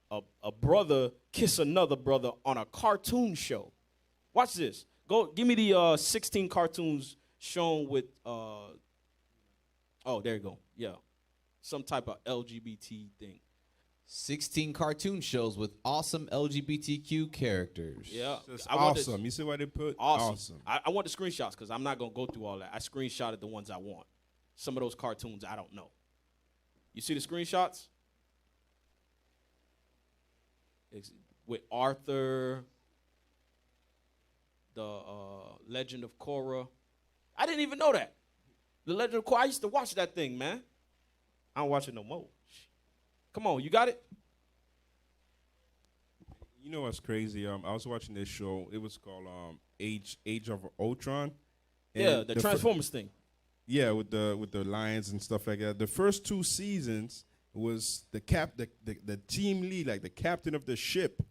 brother kiss another brother on a cartoon show. Watch this. Give me the 16 cartoons shown with, there you go. Yeah. Some type of LGBT thing. 16 cartoon shows with awesome LGBTQ characters. Yeah. That's I want awesome. You see what they put? Awesome. I want the screenshots because I'm not going to go through all that. I screenshotted the ones I want. Some of those cartoons, I don't know. You see the screenshots? It's with Arthur, the Legend of Korra. I didn't even know that. The Legend of Korra, I used to watch that thing, man. I don't watch it no more. Come on, you got it? You know what's crazy? I was watching this show. It was called Age of Ultron. Yeah, the Transformers thing. Yeah, with the lions and stuff like that. The first 2 seasons was the team lead, like the captain of the ship,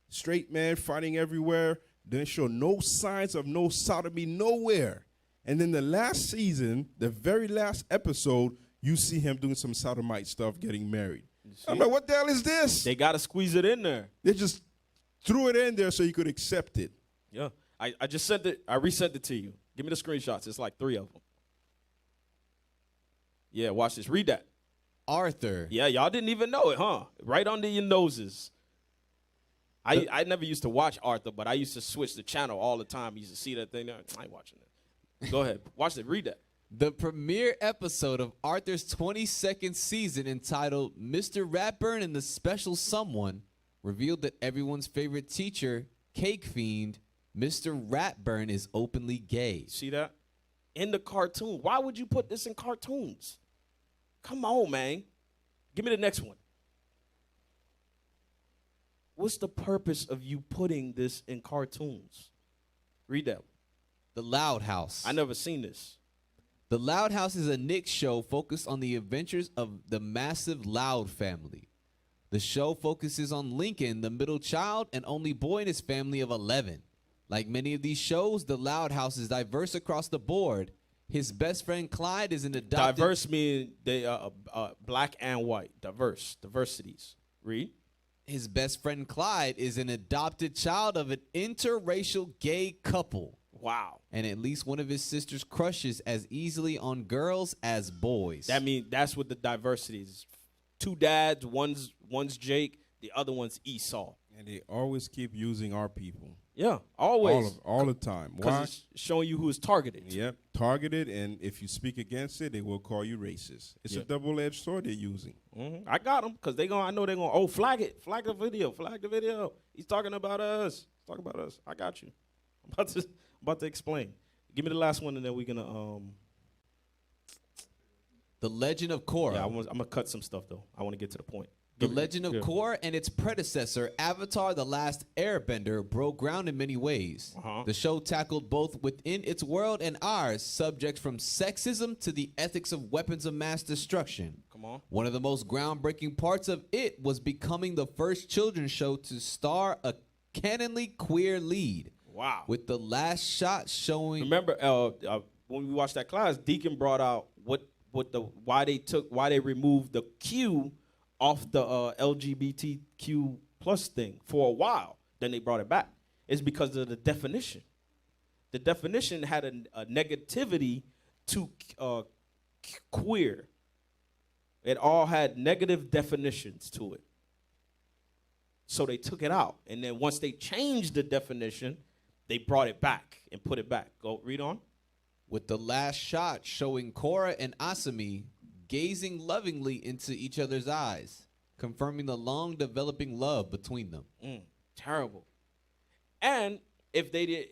straight man fighting everywhere. Didn't show no signs of no sodomy nowhere. And then the last season, the very last episode, you see him doing some sodomite stuff, getting married. I'm like, what the hell is this? They got to squeeze it in there. They just threw it in there so you could accept it. Yeah. I just sent it. I resent it to you. Give me the screenshots. It's like 3 of them. Yeah, watch this. Read that. Arthur. Yeah, y'all didn't even know it, huh? Right under your noses. I never used to watch Arthur, but I used to switch the channel all the time. I used to see that thing there. I ain't watching it. Go ahead. Watch it. Read that. The premiere episode of Arthur's 22nd season, entitled Mr. Ratburn and the Special Someone, revealed that everyone's favorite teacher, Cake Fiend, Mr. Ratburn, is openly gay. See that? In the cartoon. Why would you put this in cartoons? Come on, man. Give me the next one. What's the purpose of you putting this in cartoons? Read that. The Loud House. I never seen this. The Loud House is a Nick show focused on the adventures of the massive Loud family. The show focuses on Lincoln, the middle child and only boy in his family of 11. Like many of these shows, the Loud House is diverse across the board. His best friend Clyde is an adopted... Diverse mean they black and white. Diverse. Diversities. Read. His best friend Clyde is an adopted child of an interracial gay couple. Wow. And at least one of his sisters crushes as easily on girls as boys. That means that's what the diversity is. 2 dads, one's Jake, the other one's Esau. And they always keep using our people. Yeah, always. All the time. Why? Because it's showing you who is targeted. Yep, targeted, and if you speak against it, they will call you racist. It's a double-edged sword they're using. Mm-hmm. I got them because I know they're going, oh, flag it. Flag the video. He's talking about us. I got you. I'm about to explain. Give me the last one, and then we're going to... The Legend of Korra. Yeah, I'm going to cut some stuff, though. I want to get to the point. The Legend of Korra and its predecessor, Avatar: The Last Airbender, broke ground in many ways. The show tackled both within its world and ours subjects from sexism to the ethics of weapons of mass destruction. Come on. One of the most groundbreaking parts of it was becoming the first children's show to star a canonly queer lead. Wow. With the last shot showing... Remember, when we watched that class, Deacon brought out why they removed the Q off the LGBTQ plus thing for a while. Then they brought it back. It's because of the definition. The definition had a negativity to queer. It all had negative definitions to it. So they took it out. And then once they changed the definition, they brought it back and put it back. Go read on. With the last shot showing Korra and Asami gazing lovingly into each other's eyes, confirming the long developing love between them. Terrible. And if they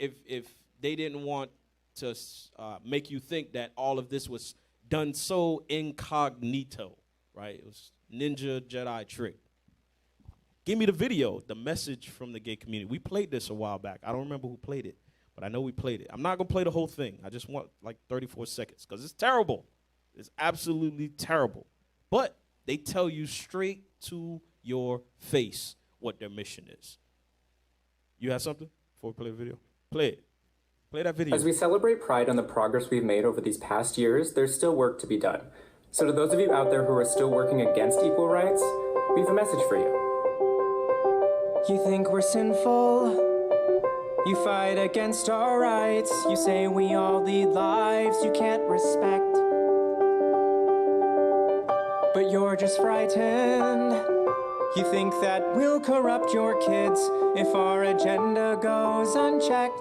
didn't want to make you think that all of this was done so incognito, right? It was Ninja Jedi trick. Give me the video, the message from the gay community. We played this a while back. I don't remember who played it, but I know we played it. I'm not going to play the whole thing. I just want like 34 seconds because it's terrible. It's absolutely terrible. But they tell you straight to your face what their mission is. You have something before we play the video? Play it. Play that video. As we celebrate Pride and the progress we've made over these past years, there's still work to be done. So to those of you out there who are still working against equal rights, we have a message for you. You think we're sinful? You fight against our rights. You say we all lead lives you can't respect. But you're just frightened You think that we'll corrupt your kids if our agenda goes unchecked?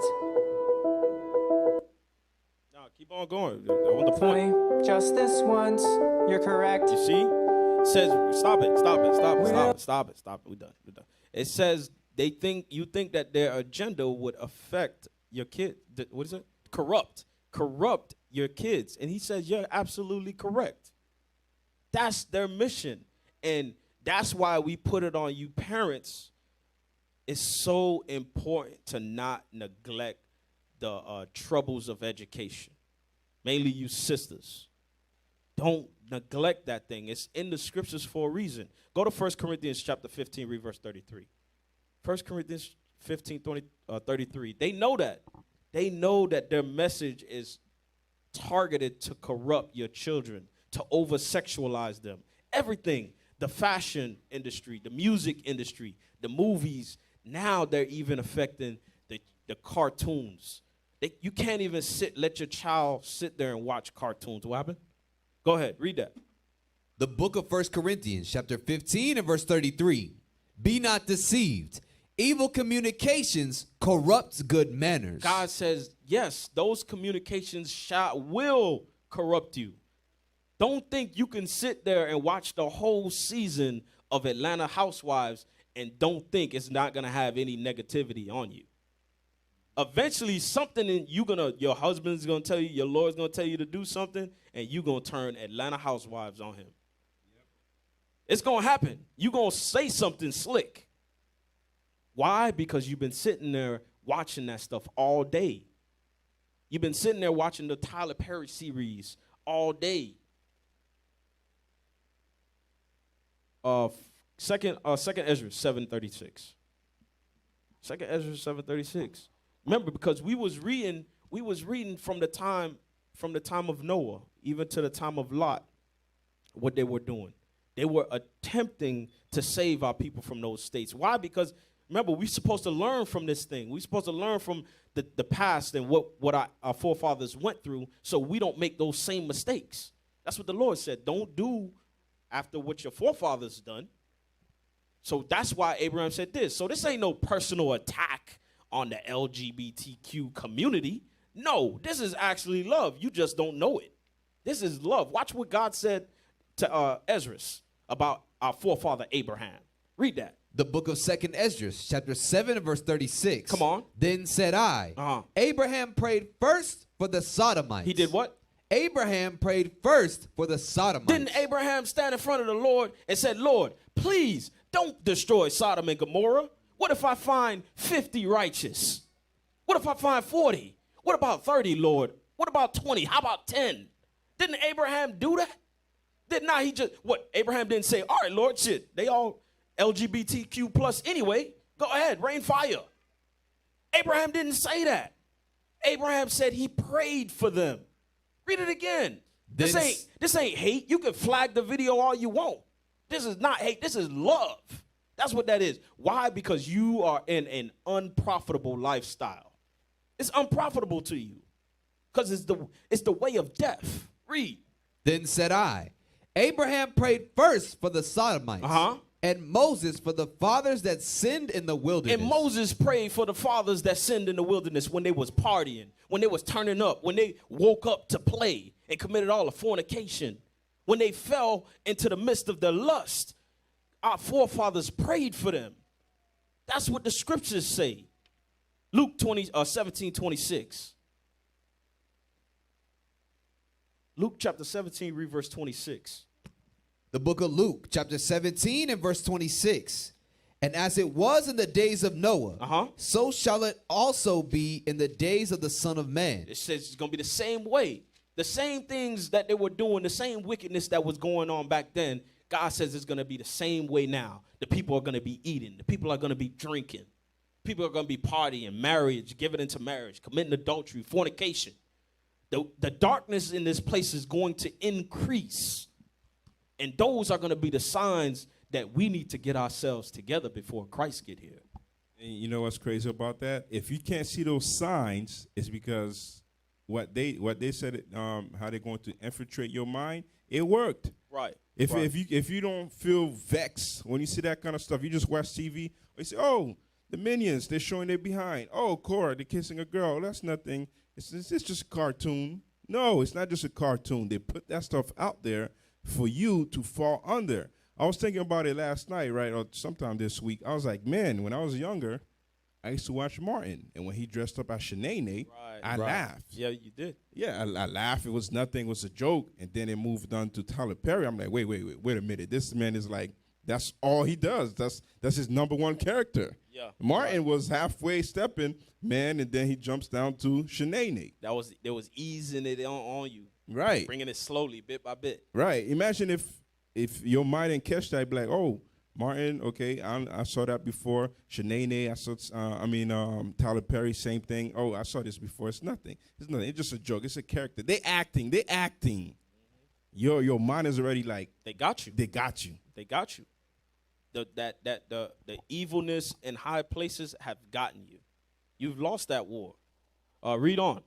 No, keep on going. On the point. Funny, just this once, you're correct. You see? It says, stop it. We're done. It says you think that their agenda would affect your kid. What is it? Corrupt your kids. And he says, you're absolutely correct. That's their mission. And that's why we put it on you parents. It's so important to not neglect the troubles of education. Mainly you sisters. Don't neglect that thing. It's in the scriptures for a reason. Go to 1 Corinthians chapter 15, read verse 33. 1 Corinthians 15, 33. They know that. They know that their message is targeted to corrupt your children, to over-sexualize them. Everything, the fashion industry, the music industry, the movies, now they're even affecting the cartoons. You can't even let your child sit there and watch cartoons. What happened? Go ahead, read that. The book of 1 Corinthians, chapter 15 and verse 33. Be not deceived. Evil communications corrupts good manners. God says, yes, those communications will corrupt you. Don't think you can sit there and watch the whole season of Atlanta Housewives and don't think it's not going to have any negativity on you. Eventually, something your husband's going to tell you, your Lord's going to tell you to do something, and you're going to turn Atlanta Housewives on him. Yep. It's going to happen. You're going to say something slick. Why? Because you've been sitting there watching that stuff all day. You've been sitting there watching the Tyler Perry series all day. Second Ezra 7:36. Second Ezra 7:36. Remember, because we was reading from the time of Noah, even to the time of Lot, what they were doing. They were attempting to save our people from those states. Why? Because remember, we're supposed to learn from this thing. We're supposed to learn from the past and what our forefathers went through, so we don't make those same mistakes. That's what the Lord said. Don't do after what your forefathers done. So that's why Abraham said this. So this ain't no personal attack on the LGBTQ community. No, this is actually love. You just don't know it. This is love. Watch what God said to Ezra about our forefather Abraham. Read that. The book of 2 Ezra, chapter 7 and verse 36. Come on. Then said I, Abraham prayed first for the Sodomites. He did what? Abraham prayed first for the Sodomites. Didn't Abraham stand in front of the Lord and said, Lord, please don't destroy Sodom and Gomorrah? What if I find 50 righteous? What if I find 40? What about 30, Lord? What about 20? How about 10? Didn't Abraham do that? Abraham didn't say, all right, Lord, shit, they all LGBTQ plus anyway. Go ahead, rain fire. Abraham didn't say that. Abraham said he prayed for them. Read it again. This ain't hate. You can flag the video all you want. This is not hate. This is love. That's what that is. Why? Because you are in an unprofitable lifestyle. It's unprofitable to you because it's the way of death. Read. Then said I, Abraham prayed first for the Sodomites. And Moses for the fathers that sinned in the wilderness. And Moses prayed for the fathers that sinned in the wilderness when they was partying, when they was turning up, when they woke up to play and committed all the fornication, when they fell into the midst of their lust. Our forefathers prayed for them. That's what the scriptures say. Luke 17:26. Luke chapter 17, read verse 26. The book of Luke, chapter 17 and verse 26. And as it was in the days of Noah, so shall it also be in the days of the Son of Man. It says it's going to be the same way. The same things that they were doing, the same wickedness that was going on back then, God says it's going to be the same way now. The people are going to be eating. The people are going to be drinking. People are going to be partying, marriage, giving into marriage, committing adultery, fornication. The darkness in this place is going to increase. And those are going to be the signs that we need to get ourselves together before Christ get here. And you know what's crazy about that? If you can't see those signs, it's because what they said, how they're going to infiltrate your mind, it worked. Right. If you don't feel vexed when you see that kind of stuff, you just watch TV. Or you say, oh, the Minions, they're showing their behind. Oh, Cora, they're kissing a girl. That's nothing. It's just a cartoon. No, it's not just a cartoon. They put that stuff out there for you to fall under. I was thinking about it last night, right, or sometime this week. I was like, man, when I was younger, I used to watch Martin. And when he dressed up as Shanae, I laughed. Yeah, you did. Yeah, I laughed. It was nothing. It was a joke. And then it moved on to Tyler Perry. I'm like, wait a minute. This man is like, that's all he does. That's his number one character. Yeah. Martin was halfway stepping, man, and then he jumps down to Shanae. There was easing it on you. Right. Bringing it slowly, bit by bit. Right. Imagine if your mind didn't catch that, be like, oh, Martin, okay, I saw that before. Shanae, I saw, Tyler Perry, same thing. Oh, I saw this before. It's nothing. It's nothing. It's just a joke. It's a character. They acting. Your mind is already like. They got you. They got you. They got you. The evilness in high places have gotten you. You've lost that war. Read on.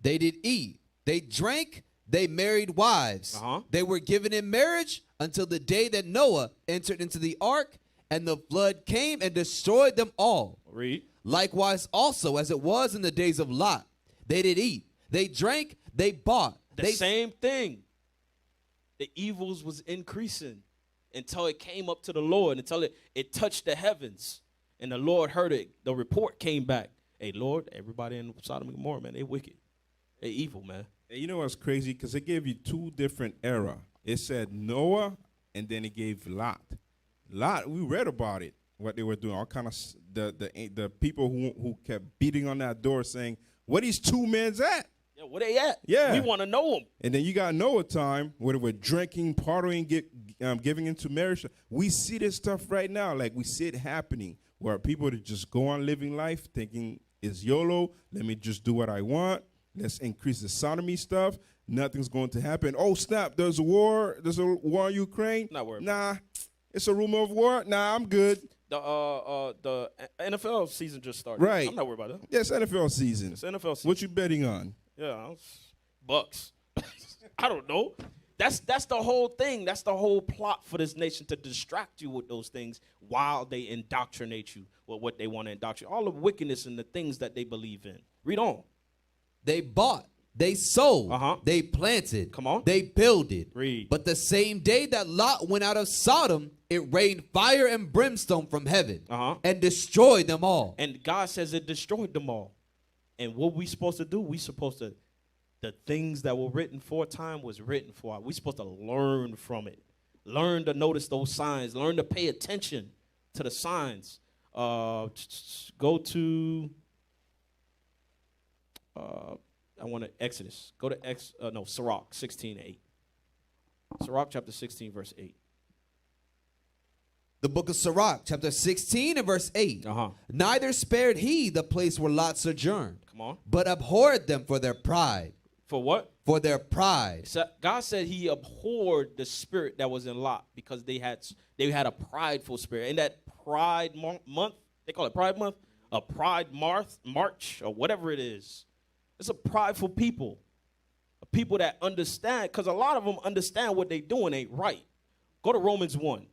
They did eat. They drank. They married wives. They were given in marriage until the day that Noah entered into the ark, and the flood came and destroyed them all. Read. Likewise also as it was in the days of Lot. They did eat. They drank. They bought. The same thing. The evils was increasing until it came up to the Lord, until it touched the heavens. And the Lord heard it. The report came back. Hey, Lord, everybody in Sodom and Gomorrah, man, they wicked. They evil, man. And you know what's crazy? Because it gave you two different era. It said Noah, and then it gave Lot. Lot, we read about it, what they were doing. All kind of the people who kept beating on that door saying, where these two men's at? Yeah, where they at? Yeah. We want to know them. And then you got Noah time where they were drinking, partying, giving into marriage. We see this stuff right now. Like we see it happening where people that just go on living life thinking it's YOLO. Let me just do what I want. Let's increase the sodomy stuff. Nothing's going to happen. Oh, snap. There's a war. There's a war in Ukraine. Not worried. Nah, it's a rumor of war. Nah, I'm good. The NFL season just started. Right. I'm not worried about that. Yes, NFL season. It's NFL season. What you betting on? Yeah, Bucks. I don't know. That's the whole thing. That's the whole plot for this nation, to distract you with those things while they indoctrinate you with what they want to indoctrinate. All the wickedness and the things that they believe in. Read on. They bought. They sold. They planted. Come on. They builded. Read. But the same day that Lot went out of Sodom, it rained fire and brimstone from heaven and destroyed them all. And God says it destroyed them all. And what we supposed to do? We supposed to, the things that were written for time was written for. We supposed to learn from it. Learn to notice those signs. Learn to pay attention to the signs. Go to... I want to Exodus. Go to Sirach 16:8. Sirach chapter 16 verse 8. The book of Sirach chapter 16 and verse 8. Neither spared he the place where Lot sojourned. Come on. But abhorred them for their pride. For what? For their pride. So God said he abhorred the spirit that was in Lot because they had a prideful spirit. In that pride month, they call it Pride Month, a Pride March or whatever it is. It's a prideful people, a people that understand, because a lot of them understand what they're doing ain't right. Go to Romans 1.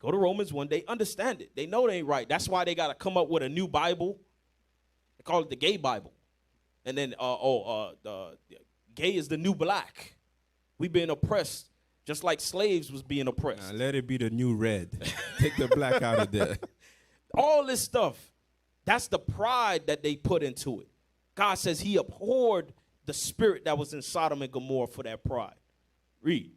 Go to Romans 1. They understand it. They know it ain't right. That's why they got to come up with a new Bible. They call it the gay Bible. And then, the gay is the new black. We've been oppressed just like slaves was being oppressed. Let it be the new red. Take the black out of there. All this stuff, that's the pride that they put into it. God says he abhorred the spirit that was in Sodom and Gomorrah for that pride. Read.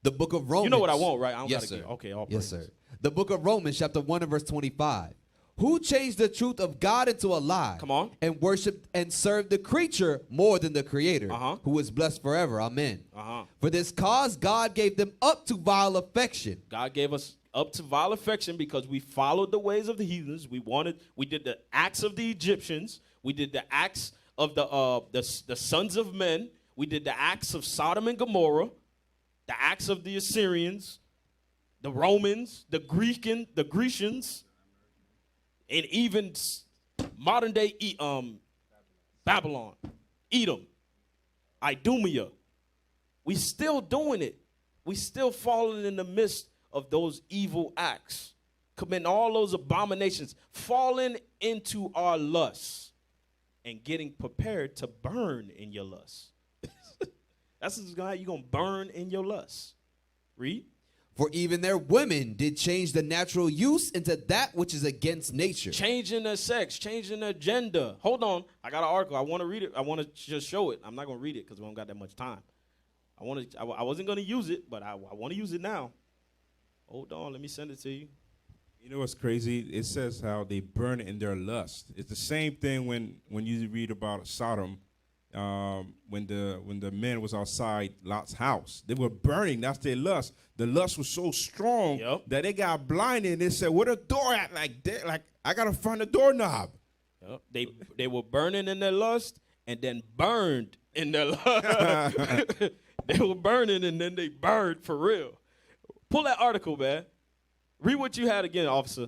The book of Romans. You know what I want, right? I don't yes, gotta sir. get, okay, all yes, praises. sir. The book of Romans, chapter 1 and verse 25. Who changed the truth of God into a lie? Come on. And worshiped and served the creature more than the creator, who is blessed forever. Amen. For this cause, God gave them up to vile affection. God gave us up to vile affection because we followed the ways of the heathens. We did the acts of the Egyptians. We did the acts of the sons of men. We did the acts of Sodom and Gomorrah, the acts of the Assyrians, the Romans, the Grecians, and even modern day Babylon, Edom, Idumea. We still doing it. We still falling in the midst of those evil acts, committing all those abominations, falling into our lusts, and getting prepared to burn in your lusts. That's how you're going to burn in your lusts. Read. For even their women did change the natural use into that which is against nature. Changing their sex, changing their gender. Hold on. I got an article. I want to read it. I want to just show it. I'm not going to read it because we don't got that much time. I wasn't going to use it, but I want to use it now. Hold on. Let me send it to you. You know what's crazy? It says how they burn in their lust. It's the same thing when you read about Sodom, when the men was outside Lot's house. They were burning. That's their lust. The lust was so strong that they got blinded. They said, "Where the door at?" Like I gotta find the doorknob. Yep. They were burning in their lust and then burned in their lust. They were burning and then they burned for real. Pull that article, man. Read what you had again, officer.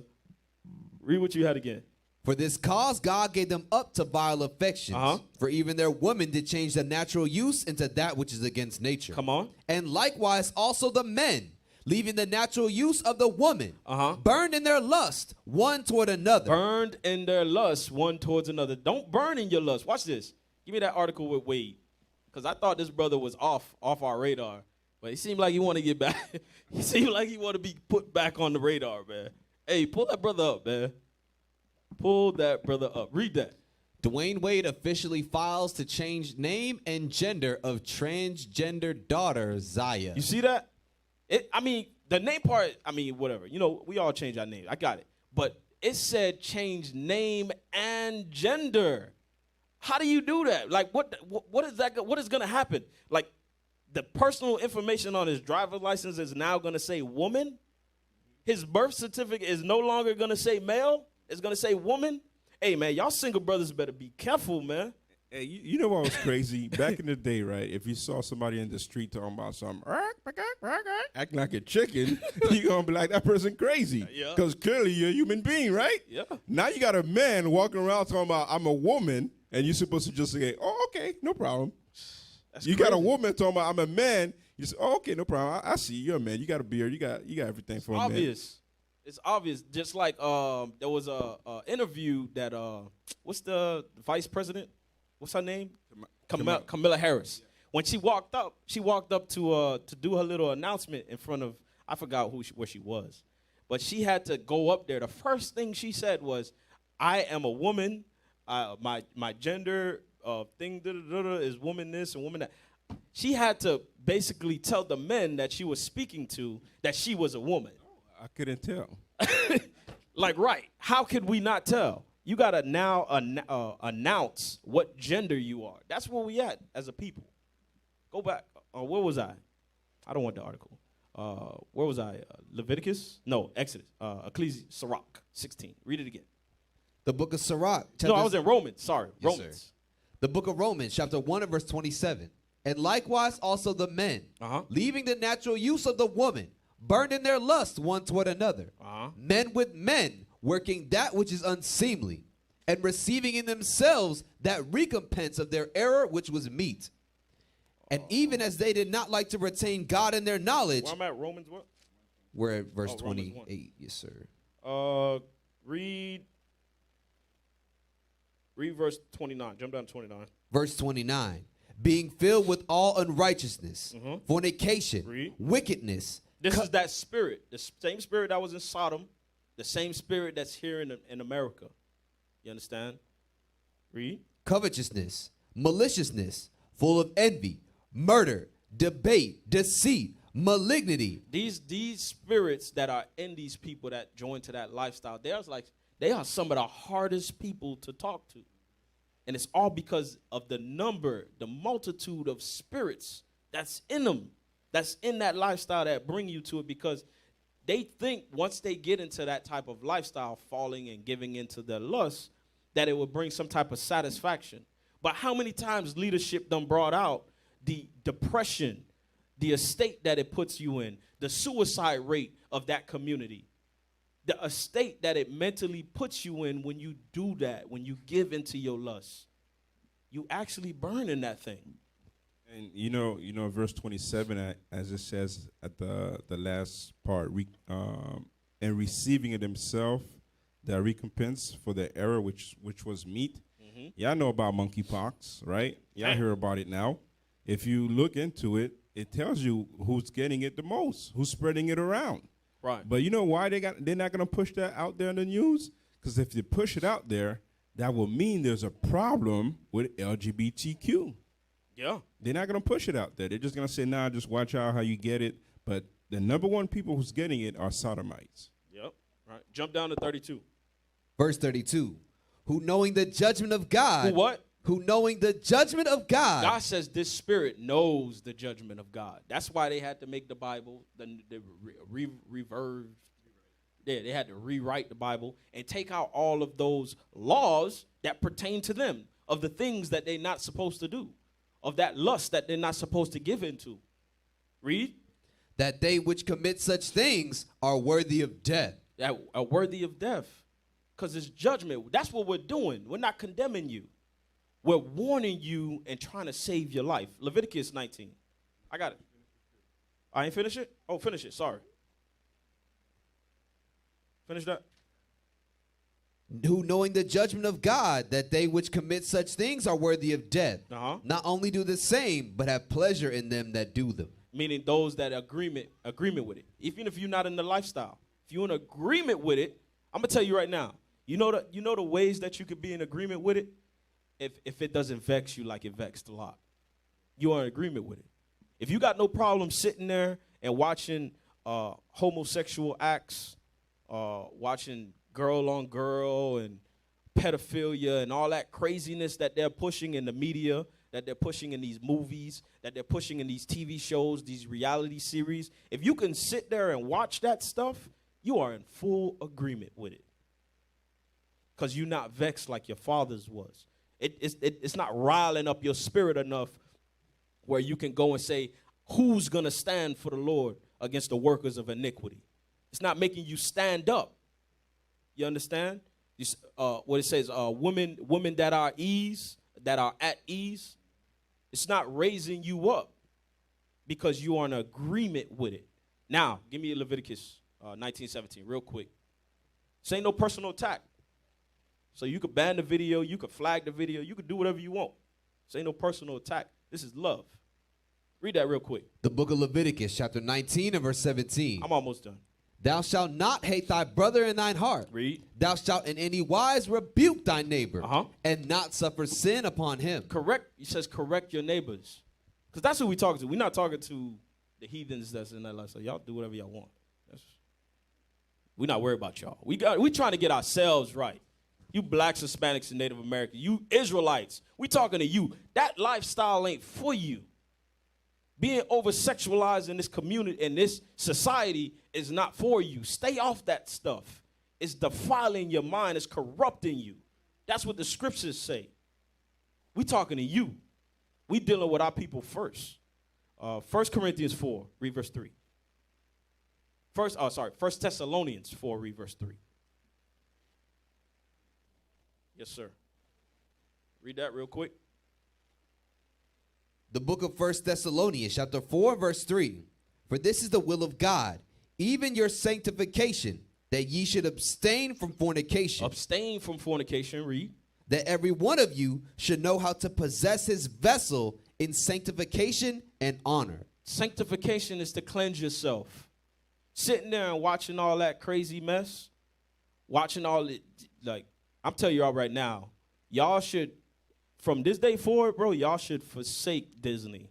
Read what you had again. For this cause God gave them up to vile affections. For even their women did change the natural use into that which is against nature. Come on. And likewise also the men, leaving the natural use of the woman, burned in their lust one toward another. Burned in their lust one towards another. Don't burn in your lust. Watch this. Give me that article with Wade. Because I thought this brother was off our radar. But he seemed like he want to get back. He seemed like he want to be put back on the radar, man. Hey, pull that brother up, man. Pull that brother up. Read that. Dwayne Wade officially files to change name and gender of transgender daughter Zaya. You see that? The name part, whatever. You know, we all change our name. I got it. But it said change name and gender. How do you do that? Like, what is going to happen? Like, the personal information on his driver's license is now going to say woman. His birth certificate is no longer going to say male. It's going to say woman. Hey, man, y'all single brothers better be careful, man. Hey, you know what was crazy? Back in the day, right, if you saw somebody in the street talking about something, acting like a chicken, you're going to be like, that person crazy. Because clearly you're a human being, right? Yeah. Now you got a man walking around talking about, I'm a woman, and you're supposed to just say, oh, okay, no problem. That's you crazy. got a woman talking about, I'm a man. You say, oh, okay, no problem. I see you're a man. You got a beard. You got everything for a man. Obvious. It's obvious. Just like there was a interview that what's the vice president? What's her name? Kamala Harris. Yeah. When she walked up to do her little announcement in front of, I forgot where she was, but she had to go up there. The first thing she said was, "I am a woman. My gender thing is woman this and woman that." She had to basically tell the men that she was speaking to that she was a woman. I couldn't tell. Like, right. How could we not tell? You got to now announce what gender you are. That's where we at as a people. Go back. Where was I? I don't want the article. Where was I? Leviticus? No, Exodus. Ecclesiastes, Sirach 16. Read it again. The book of Sirach. No, I was in Romans. Sorry, Yes, Romans. sir. The book of Romans, chapter 1 and verse 27. And likewise also the men, leaving the natural use of the woman, burned in their lust one toward another. Men with men, working that which is unseemly, and receiving in themselves that recompense of their error which was meet. And even as they did not like to retain God in their knowledge. Where I'm at, Romans what? We're at verse 28, yes, sir. Read verse 29. Jump down to 29. Verse 29. Being filled with all unrighteousness, fornication, wickedness. This is that spirit, the same spirit that was in Sodom, the same spirit that's here in America. You understand? Read. Covetousness, maliciousness, full of envy, murder, debate, deceit, malignity. These spirits that are in these people that join to that lifestyle, they are some of the hardest people to talk to. And it's all because of the multitude of spirits that's in them, that's in that lifestyle that bring you to it, because they think once they get into that type of lifestyle, falling and giving into their lust, that it will bring some type of satisfaction. But how many times leadership done brought out the depression, the estate that it puts you in, the suicide rate of that community, the estate that it mentally puts you in when you do that, when you give into your lust. you actually burning that thing. And verse 27, as it says at the last part, and receiving it himself, the recompense for the error which was meat. Mm-hmm. Y'all know about monkeypox, right? Y'all hear about it now. If you look into it, it tells you who's getting it the most, who's spreading it around. Right. But you know why they're not going to push that out there in the news? Because if they push it out there, that will mean there's a problem with LGBTQ. Yeah. They're not going to push it out there. They're just going to say, nah, just watch out how you get it. But the number one people who's getting it are sodomites. Yep. Right. Jump down to 32. Verse 32. Who knowing the judgment of God. Who what? Who knowing the judgment of God. God says this spirit knows the judgment of God. That's why they had to make the Bible, they had to rewrite the Bible and take out all of those laws that pertain to them, of the things that they're not supposed to do, of that lust that they're not supposed to give into. Read. That they which commit such things are worthy of death. That are worthy of death. Because it's judgment. That's what we're doing. We're not condemning you. We're warning you and trying to save your life. Leviticus 19. I got it. I ain't finish it? Oh, finish it. Sorry. Finish that. Who knowing the judgment of God, that they which commit such things are worthy of death. Not only do the same, but have pleasure in them that do them. Meaning those that agreement with it. Even if you're not in the lifestyle. If you're in agreement with it, I'm going to tell you right now. You know the ways that you could be in agreement with it? If it doesn't vex you like it vexed a lot. You are in agreement with it. If you got no problem sitting there and watching homosexual acts, watching girl on girl and pedophilia and all that craziness that they're pushing in the media, that they're pushing in these movies, that they're pushing in these TV shows, these reality series, if you can sit there and watch that stuff, you are in full agreement with it. Because you're not vexed like your father's was. It's not riling up your spirit enough where you can go and say, who's going to stand for the Lord against the workers of iniquity? It's not making you stand up. You understand? What it says, women that are at ease, it's not raising you up because you are in agreement with it. Now, give me Leviticus 19:17 real quick. This ain't no personal attack. So you could ban the video, you could flag the video, you could do whatever you want. This ain't no personal attack. This is love. Read that real quick. The book of Leviticus, chapter 19 and verse 17. I'm almost done. Thou shalt not hate thy brother in thine heart. Read. Thou shalt in any wise rebuke thy neighbor, and not suffer sin upon him. Correct. He says correct your neighbors. Because that's who we talking to. We're not talking to the heathens that's in that lifestyle. Y'all do whatever y'all want. We're not worried about y'all. We trying to get ourselves right. You blacks, Hispanics, and Native Americans, you Israelites, we talking to you. That lifestyle ain't for you. Being over-sexualized in this community, in this society, is not for you. Stay off that stuff. It's defiling your mind. It's corrupting you. That's what the scriptures say. We talking to you. We dealing with our people first. 1 Corinthians 4, read verse 3. 1 Thessalonians 4, read verse 3. Yes, sir. Read that real quick. The book of 1 Thessalonians, chapter 4, verse 3. For this is the will of God, even your sanctification, that ye should abstain from fornication. Abstain from fornication, read. That every one of you should know how to possess his vessel in sanctification and honor. Sanctification is to cleanse yourself. Sitting there and watching all that crazy mess, watching all it, like, I'm telling y'all right now, y'all should, from this day forward, bro, y'all should forsake Disney.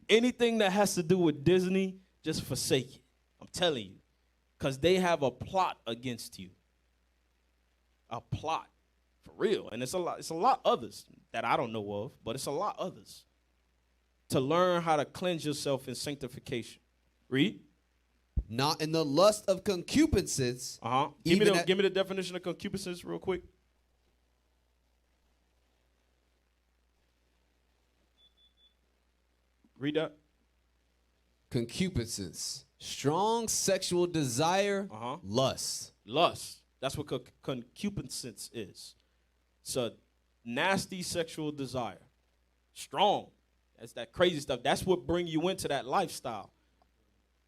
Anything that has to do with Disney, just forsake it. I'm telling you. Because they have a plot against you. A plot. For real. And it's a lot others that I don't know of, but it's a lot others. To learn how to cleanse yourself in sanctification. Read. Not in the lust of concupiscence. Give me the definition of concupiscence real quick. Read that. Concupiscence. Strong sexual desire, lust. Lust. That's what concupiscence is. It's a nasty sexual desire. Strong. That's that crazy stuff. That's what bring you into that lifestyle.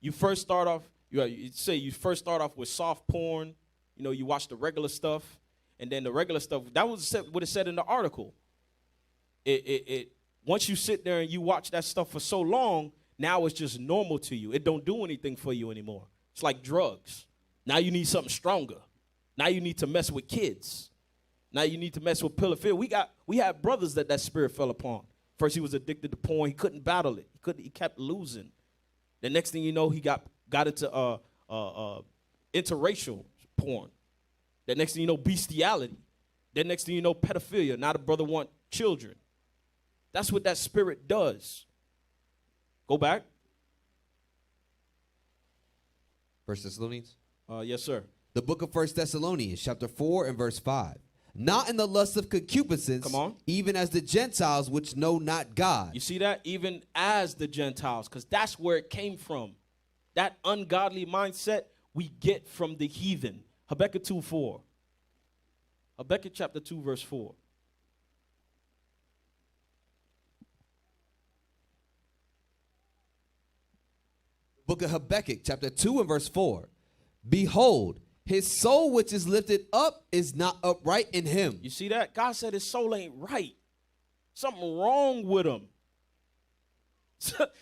You first start off, you first start off with soft porn. You know, you watch the regular stuff, and then the regular stuff, that was what it said in the article. Once you sit there and you watch that stuff for so long, now it's just normal to you. It don't do anything for you anymore. It's like drugs. Now you need something stronger. Now you need to mess with kids. Now you need to mess with pedophilia. We had brothers that spirit fell upon. First he was addicted to porn. He couldn't battle it. He kept losing. The next thing you know, he got into interracial porn. The next thing you know, bestiality. The next thing you know, pedophilia. Now the brother want children. That's what that spirit does. Go back. 1 Thessalonians? Yes, sir. The book of 1 Thessalonians, chapter 4 and verse 5. Not in the lust of concupiscence, come on, even as the Gentiles which know not God. You see that? Even as the Gentiles, because that's where it came from. That ungodly mindset we get from the heathen. Habakkuk 2:4. Habakkuk chapter 2, verse 4. Book of Habakkuk, chapter 2 and verse 4. Behold, his soul which is lifted up is not upright in him. You see that? God said his soul ain't right. Something wrong with him.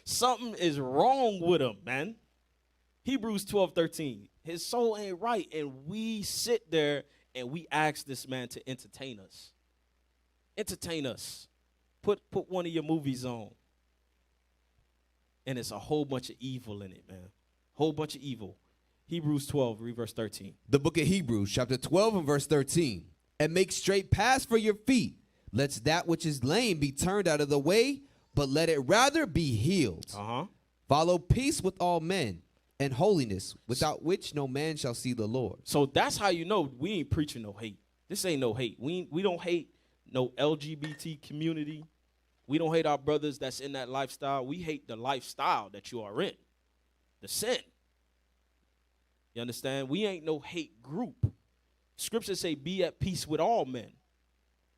Something is wrong with him, man. Hebrews 12:13. His soul ain't right, and we sit there and we ask this man to entertain us. Entertain us. Put one of your movies on. And it's a whole bunch of evil in it, man. Whole bunch of evil. Hebrews 12, read verse 13. The book of Hebrews, chapter 12 and verse 13. And make straight paths for your feet. Let that which is lame be turned out of the way, but let it rather be healed. Follow peace with all men and holiness, without which no man shall see the Lord. So that's how you know we ain't preaching no hate. This ain't no hate. We don't hate no LGBT community. We don't hate our brothers that's in that lifestyle. We hate the lifestyle that you are in, the sin. You understand? We ain't no hate group. Scriptures say be at peace with all men.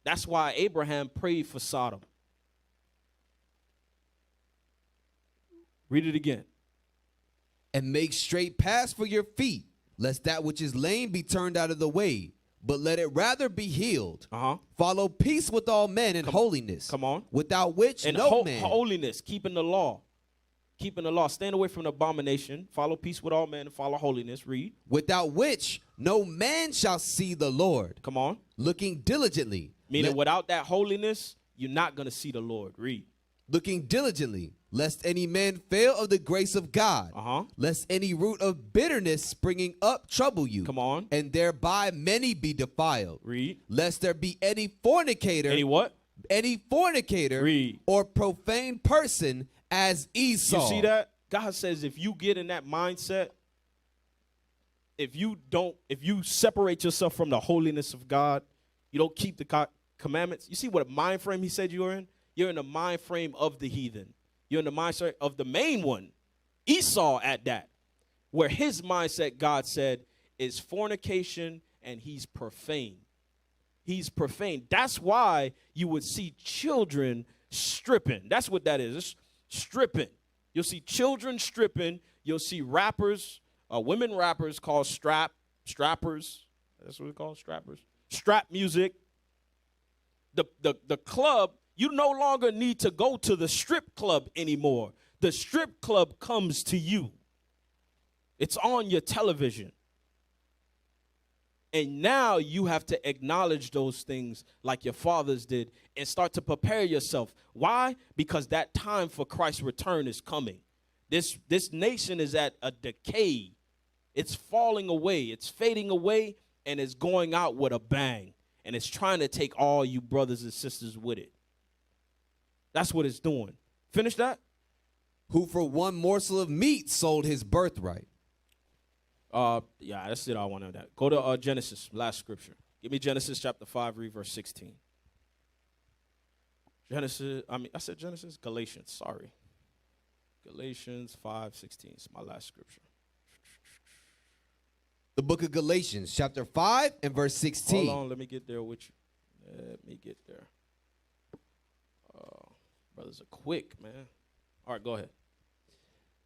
That's why Abraham prayed for Sodom. Read it again. And make straight paths for your feet, lest that which is lame be turned out of the way, but let it rather be healed. Follow peace with all men and holiness. Come on. Without which and no man. Holiness, keeping the law. Keeping the law. Stand away from the abomination. Follow peace with all men and follow holiness. Read. Without which no man shall see the Lord. Come on. Looking diligently. Meaning without that holiness, you're not going to see the Lord. Read. Looking diligently, lest any man fail of the grace of God, lest any root of bitterness springing up trouble you. Come on. And thereby many be defiled. Read. Lest there be any fornicator. Any what? Any fornicator. Read. Or profane person as Esau. You see that? God says if you get in that mindset, if you separate yourself from the holiness of God, you don't keep the commandments. You see what mind frame he said you were in? You're in the mind frame of the heathen. You're in the mindset of the main one, Esau at that, where his mindset, God said, is fornication and he's profane. He's profane. That's why you would see children stripping. That's what that is. It's stripping. You'll see children stripping. You'll see rappers, women rappers called strappers. That's what we call strappers. Strap music. The club. You no longer need to go to the strip club anymore. The strip club comes to you. It's on your television. And now you have to acknowledge those things like your fathers did and start to prepare yourself. Why? Because that time for Christ's return is coming. This nation is at a decay. It's falling away. It's fading away, and it's going out with a bang. And it's trying to take all you brothers and sisters with it. That's what it's doing. Finish that. Who for one morsel of meat sold his birthright. Yeah, that's it. I wanted that. Go to Genesis, last scripture. Give me Genesis chapter 5, read verse 16. I said Genesis? Galatians, sorry. Galatians 5:16. It's my last scripture. The book of Galatians, chapter 5 and verse 16. Hold on, let me get there with you. Let me get there. Brothers are quick, man. All right, go ahead.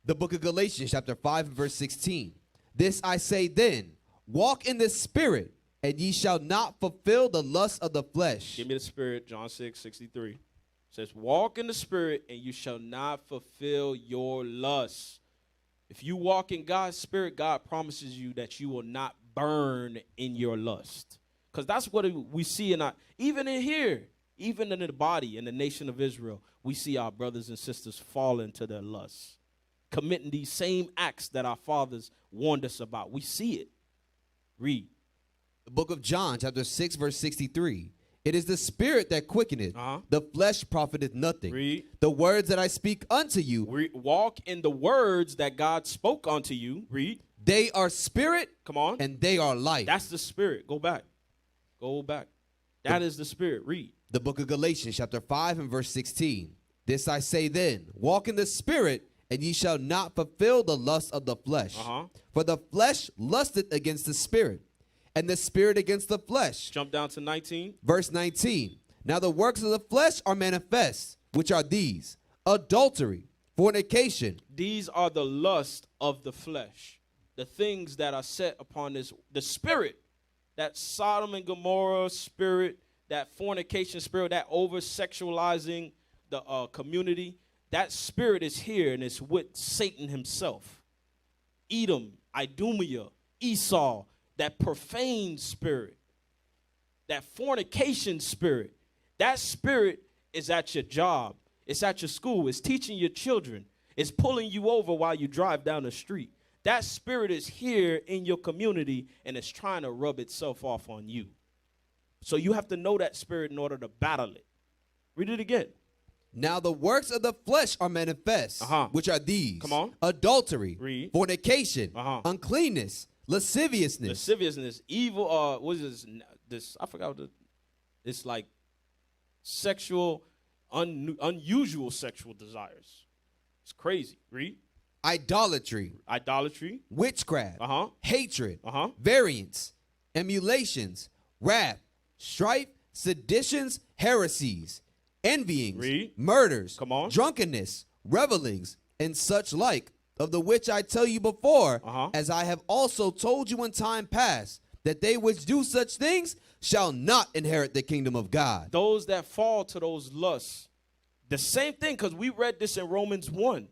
The book of Galatians, chapter 5, verse 16. This I say then, walk in the spirit, and ye shall not fulfill the lust of the flesh. Give me the spirit, John 6:63. It says, walk in the spirit, and you shall not fulfill your lust. If you walk in God's spirit, God promises you that you will not burn in your lust. Because that's what we see even in here, even in the body, in the nation of Israel, we see our brothers and sisters fall into their lusts, committing these same acts that our fathers warned us about. We see it. Read. The book of John, chapter 6, verse 63. It is the spirit that quickeneth, the flesh profiteth nothing. Read. The words that I speak unto you. Walk in the words that God spoke unto you. Read. They are spirit. Come on. And they are life. That's the spirit. Go back. Go back. That is the spirit. Read. The book of Galatians, chapter 5, and verse 16. This I say then, walk in the spirit, and ye shall not fulfill the lust of the flesh. For the flesh lusteth against the spirit, and the spirit against the flesh. Jump down to 19. Verse 19. Now the works of the flesh are manifest, which are these: adultery, fornication. These are the lust of the flesh. The things that are set upon the spirit, that Sodom and Gomorrah spirit, that fornication spirit, that over-sexualizing the community. That spirit is here, and it's with Satan himself. Edom, Idumea, Esau, that profane spirit, that fornication spirit. That spirit is at your job. It's at your school. It's teaching your children. It's pulling you over while you drive down the street. That spirit is here in your community, and it's trying to rub itself off on you. So you have to know that spirit in order to battle it. Read it again. Now the works of the flesh are manifest, which are these: Come on. Adultery, Read. fornication, uncleanness, lasciviousness, evil. What is this? I forgot what it's like. Sexual, unusual sexual desires. It's crazy. Read. Idolatry, witchcraft, hatred, variance, emulations, wrath, strife, seditions, heresies, envyings, murders, drunkenness, revelings, and such like, of the which I tell you before, as I have also told you in time past, that they which do such things shall not inherit the kingdom of God. Those that fall to those lusts, the same thing, because we read this in Romans 1.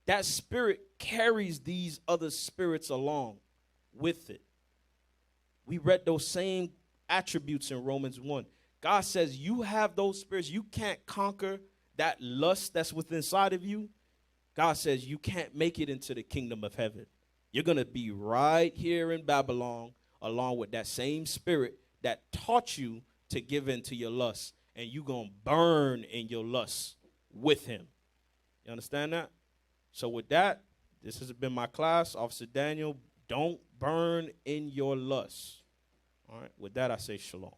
That spirit carries these other spirits along with it. We read those same attributes in Romans 1. God says you have those spirits. You can't conquer that lust that's within inside of you. God says you can't make it into the kingdom of heaven. You're going to be right here in Babylon along with that same spirit that taught you to give in to your lust. And you're going to burn in your lust with him. You understand that? So with that, this has been my class. Officer Daniel, don't burn in your lust. All right. With that, I say shalom.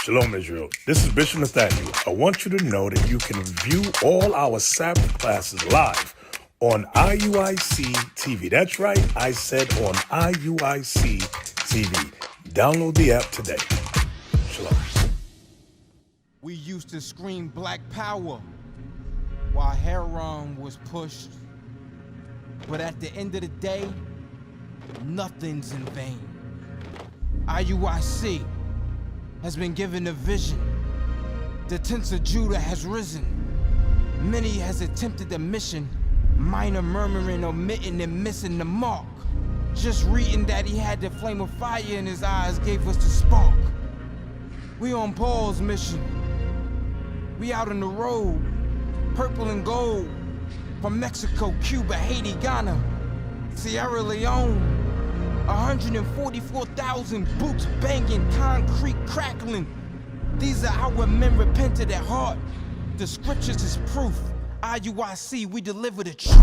Shalom, Israel. This is Bishop Nathaniel. I want you to know that you can view all our Sabbath classes live on IUIC TV. That's right, I said on IUIC TV. Download the app today. Shalom. We used to scream Black Power while Heron was pushed. But at the end of the day, nothing's in vain. IUIC has been given a vision. The tents of Judah has risen. Many has attempted the mission, minor murmuring, omitting, and missing the mark. Just reading that he had the flame of fire in his eyes gave us the spark. We on Paul's mission. We out on the road, purple and gold, from Mexico, Cuba, Haiti, Ghana, Sierra Leone. 144,000 boots banging, concrete crackling. These are our men repented at heart. The scriptures is proof. IUIC, we deliver the truth.